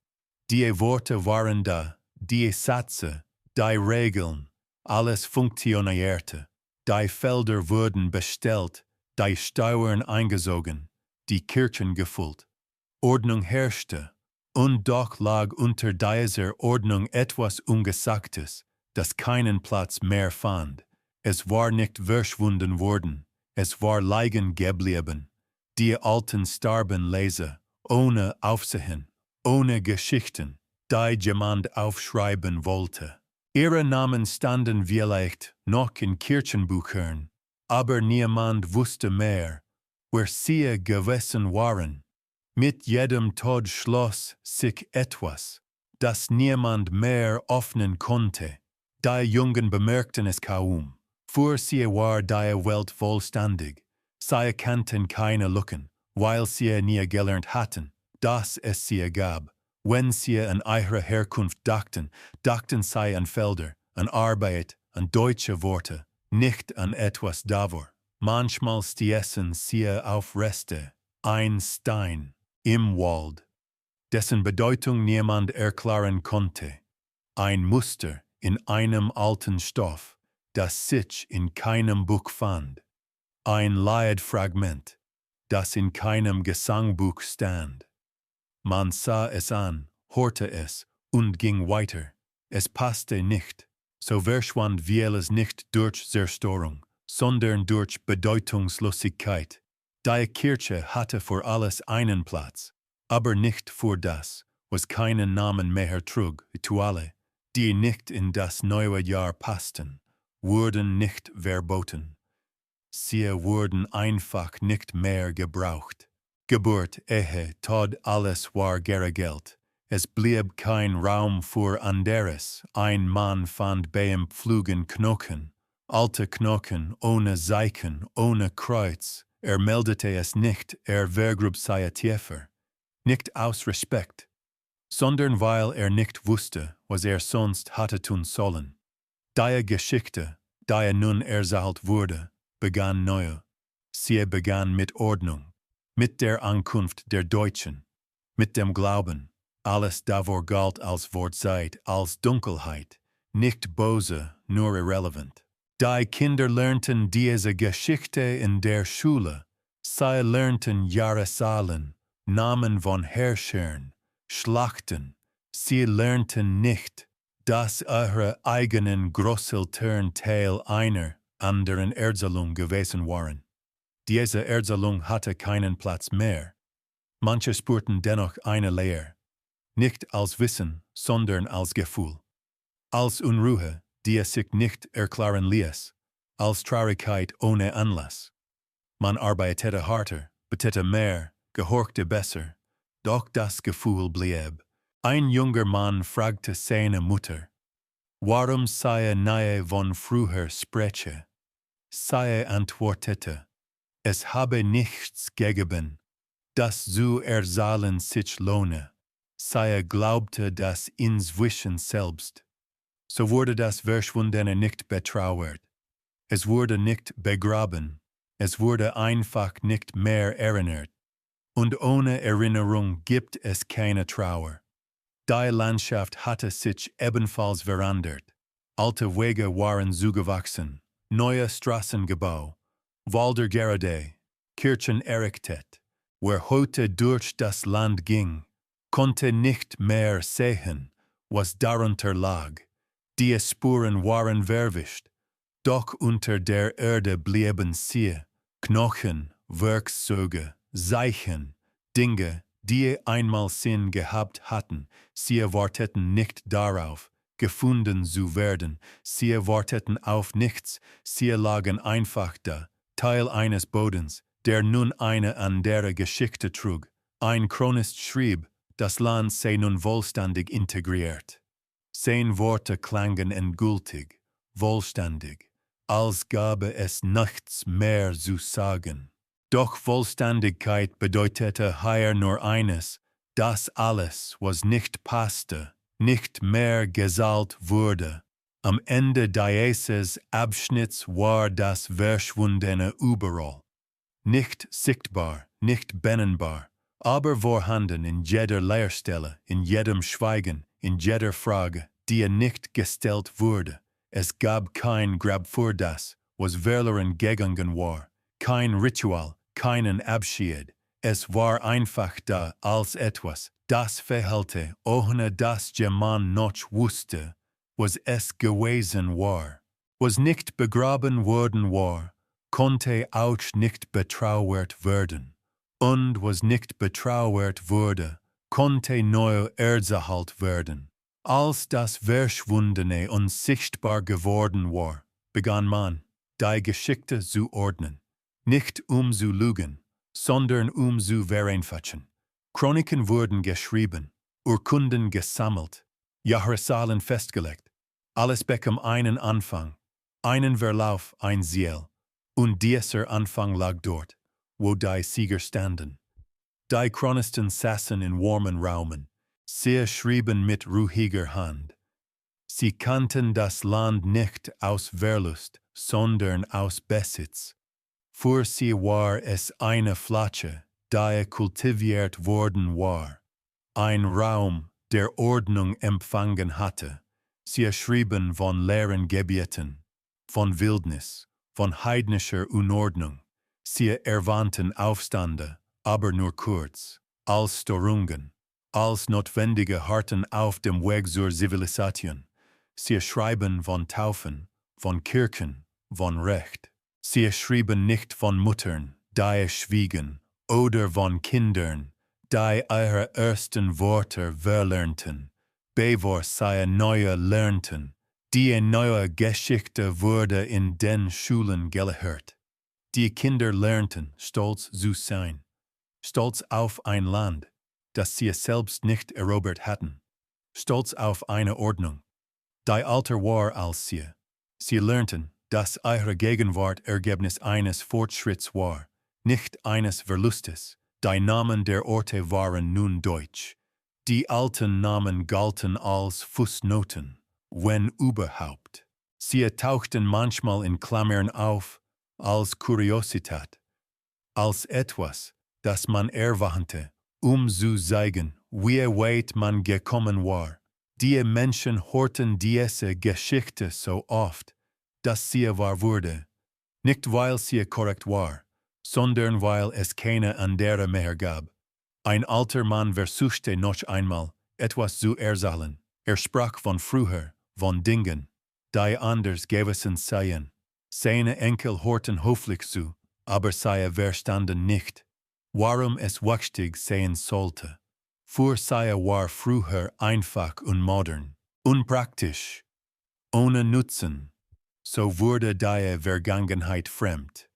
Die Worte waren da, die Sätze, die Regeln, alles funktionierte. Die Felder wurden bestellt, die Steuern eingesogen, die Kirchen gefüllt. Ordnung herrschte, und doch lag unter dieser Ordnung etwas Ungesagtes, das keinen Platz mehr fand. Es war nicht verschwunden worden, es war liegen geblieben. Die Alten starben leise, ohne Aufsehen, ohne Geschichten, die jemand aufschreiben wollte. Ihre Namen standen vielleicht noch in Kirchenbüchern, aber niemand wusste mehr, wer sie gewesen waren. Mit jedem Tod schloss sich etwas, das niemand mehr öffnen konnte. Die Jungen bemerkten es kaum. Für sie war die Welt vollständig. Sie erkannten keine Lücken, weil sie nie gelernt hatten, dass es sie gab. Wenn sie an ihre Herkunft dachten sie an Felder, an Arbeit, an deutsche Worte, nicht an etwas davor. Manchmal stießen sie auf Reste, ein Stein im Wald, dessen Bedeutung niemand erklären konnte. Ein Muster in einem alten Stoff, das sich in keinem Buch fand. Ein Liedfragment, das in keinem Gesangbuch stand. Man sah es an, hörte es und ging weiter. Es passte nicht, so verschwand vieles nicht durch Zerstörung, sondern durch Bedeutungslosigkeit. Die Kirche hatte für alles einen Platz, aber nicht für das, was keinen Namen mehr trug. Rituale, die nicht in das neue Jahr passten, wurden nicht verboten. Sie wurden einfach nicht mehr gebraucht. Geburt, Ehe, Tod, alles war geregelt. Es blieb kein Raum für anderes. Ein Mann fand beim Pflügen Knochen Alte Knochen ohne Zeichen, ohne Kreuz, meldete es nicht, vergrub sei tiefer. Nicht aus Respekt, sondern weil nicht wusste, was sonst hatte tun sollen. Die Geschichte, die nun erzählt wurde, begann neu. Sie begann mit Ordnung, mit der Ankunft der Deutschen, mit dem Glauben, alles davor galt als Wortzeit, als Dunkelheit, nicht böse, nur irrelevant. Die Kinder lernten diese Geschichte in der Schule. Sie lernten Jahreszahlen, Namen von Herrschern, Schlachten. Sie lernten nicht, dass ihre eigenen Großeltern Teil einer anderen Erzählung gewesen waren. Diese Erzählung hatte keinen Platz mehr. Manche spürten dennoch eine Leer, nicht als Wissen, sondern als Gefühl. Als Unruhe, die es sich nicht erklären ließ, als Traurigkeit ohne Anlass. Man arbeitete harter, betete mehr, gehorchte besser, doch das Gefühl blieb. Ein junger Mann fragte seine Mutter, warum sei nahe von früher spreche? Sie antwortete, es habe nichts gegeben, das zu erzählen sich lohne. Sie glaubte das inzwischen selbst. So wurde das Verschwundene nicht betrauert. Es wurde nicht begraben. Es wurde einfach nicht mehr erinnert. Und ohne Erinnerung gibt es keine Trauer. Die Landschaft hatte sich ebenfalls verändert. Alte Wege waren zugewachsen, neue Straßen gebaut, Wälder gerade, Kirchen errichtet. Wer heute durch das Land ging, konnte nicht mehr sehen, was darunter lag. Die Spuren waren verwischt, doch unter der Erde blieben sie, Knochen, Werkzeuge, Zeichen, Dinge, die einmal Sinn gehabt hatten. Sie warteten nicht darauf, gefunden zu werden. Sie warteten auf nichts. Sie lagen einfach da, Teil eines Bodens, der nun eine andere Geschichte trug. Ein Chronist schrieb, das Land sei nun vollständig integriert. Sein Worte klangen endgültig, vollständig, als gabe es nichts mehr zu sagen. Doch Vollständigkeit bedeutete hier nur eines, dass alles, was nicht passte, nicht mehr gesagt wurde. Am Ende dieses Abschnitts war das Verschwundene überall. Nicht sichtbar, nicht benennbar, aber vorhanden in jeder Leerstelle, in jedem Schweigen, in jeder Frage, die nicht gestellt wurde. Es gab kein Grab für das, was verloren gegangen war, kein Ritual, keinen Abschied. Es war einfach da als etwas, das verhält, ohne dass jemand noch wusste, was es gewesen war. Was nicht begraben worden war, konnte auch nicht betrauert werden. Und was nicht betrauert wurde, konnte neu erzählt werden. Als das Verschwundene unsichtbar geworden war, begann man, die Geschichte zu ordnen. Nicht zu lügen, sondern zu vereinfachen. Chroniken wurden geschrieben, Urkunden gesammelt, Jahreszahlen festgelegt. Alles bekam einen Anfang, einen Verlauf, ein Ziel. Und dieser Anfang lag dort, wo die Sieger standen. Die Chronisten saßen in warmen Raumen. Sie schrieben mit ruhiger Hand. Sie kannten das Land nicht aus Verlust, sondern aus Besitz. Für sie war es eine Fläche, die kultiviert worden war. Ein Raum, der Ordnung empfangen hatte. Sie schrieben von leeren Gebieten, von Wildnis, von heidnischer Unordnung. Sie erwähnten Aufstände, aber nur kurz, als Störungen, als notwendige Harten auf dem Weg zur Zivilisation. Sie schreiben von Taufen, von Kirchen, von Recht. Sie schrieben nicht von Muttern, die schwiegen, oder von Kindern, die ihre ersten Worte verlernten, bevor sie neue lernten. Die neue Geschichte wurde in den Schulen gelehrt. Die Kinder lernten, stolz zu sein, stolz auf ein Land, das sie selbst nicht erobert hatten, stolz auf eine Ordnung, die älter war als sie. Sie lernten, dass eure Gegenwart Ergebnis eines Fortschritts war, nicht eines Verlustes. Die Namen der Orte waren nun deutsch. Die alten Namen galten als Fußnoten, wenn überhaupt. Sie tauchten manchmal in Klammern auf, als Kuriosität, als etwas, das man erwähnte, zu zeigen, wie weit man gekommen war. Die Menschen hörten diese Geschichte so oft, dass sie wahr wurde, nicht weil sie korrekt war, sondern weil es keine andere mehr gab. Ein alter Mann versuchte noch einmal, etwas zu erzählen. Sprach von früher, von Dingen, die anders gewesen seien. Seine Enkel hörten höflich zu, aber sie verstanden nicht, warum es wichtig sein sollte. Für sie war früher einfach unmodern, unpraktisch, ohne Nutzen. So wurde die Vergangenheit fremd.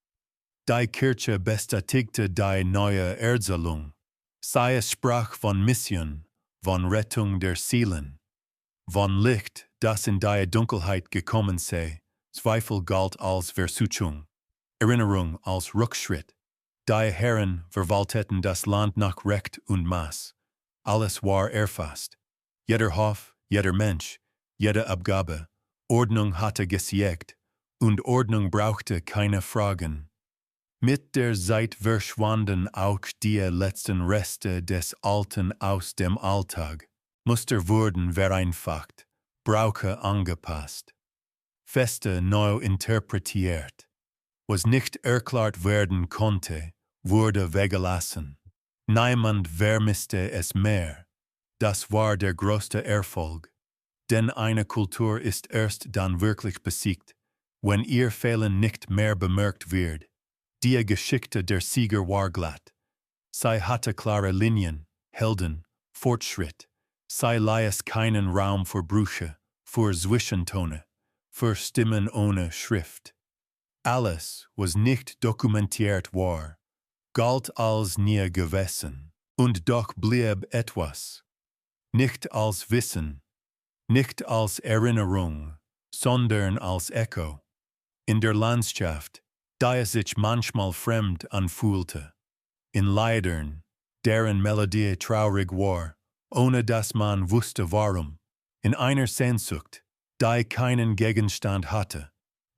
Die Kirche bestätigte die neue Erzählung. Sie sprach von Mission, von Rettung der Seelen, von Licht, das in die Dunkelheit gekommen sei. Zweifel galt als Versuchung, Erinnerung als Rückschritt. Die Herren verwalteten das Land nach Recht und Maß. Alles war erfasst. Jeder Hof, jeder Mensch, jede Abgabe. Ordnung hatte gesiegt, und Ordnung brauchte keine Fragen. Mit der Zeit verschwanden auch die letzten Reste des Alten aus dem Alltag. Muster wurden vereinfacht, Brauche angepasst. Feste neu interpretiert. Was nicht erklärt werden konnte, wurde weggelassen. Niemand vermisste es mehr. Das war der größte Erfolg. Denn eine Kultur ist erst dann wirklich besiegt, wenn ihr Fehlen nicht mehr bemerkt wird. Die Geschichte der Sieger war glatt. Sie hatte klare Linien, Helden, Fortschritt. Sie ließ keinen Raum für Brüche, für Zwischentone, für Stimmen ohne Schrift. Alles, was nicht dokumentiert war, galt als nie gewesen. Und doch blieb etwas. Nicht als Wissen, nicht als Erinnerung, sondern als Echo. In der Landschaft, die es sich manchmal fremd anfühlte. In Liedern, deren Melodie traurig war, ohne dass man wusste warum. In einer Sehnsucht, die keinen Gegenstand hatte.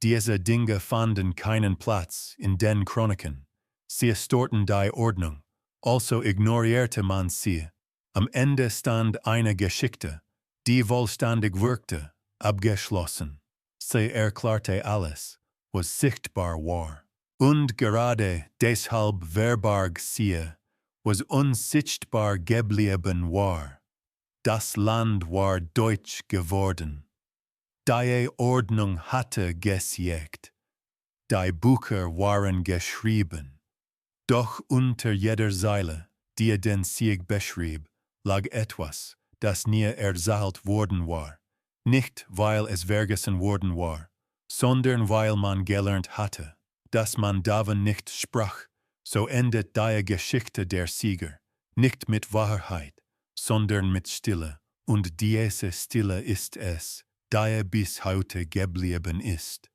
Diese Dinge fanden keinen Platz in den Chroniken. Sie störten die Ordnung, also ignorierte man sie. Am Ende stand eine Geschichte, die vollständig wirkte, abgeschlossen. Sie erklärte alles, was sichtbar war. Und gerade deshalb verbarg sie, was unsichtbar geblieben war. Das Land war deutsch geworden. Die Ordnung hatte gesiegt. Die Bücher waren geschrieben. Doch unter jeder Zeile, die den Sieg beschrieb, lag etwas, das nie erzählt worden war. Nicht, weil es vergessen worden war, sondern weil man gelernt hatte, dass man davon nicht sprach. So endet die Geschichte der Sieger, nicht mit Wahrheit, sondern mit Stille. Und diese Stille ist es, die bis heute geblieben ist.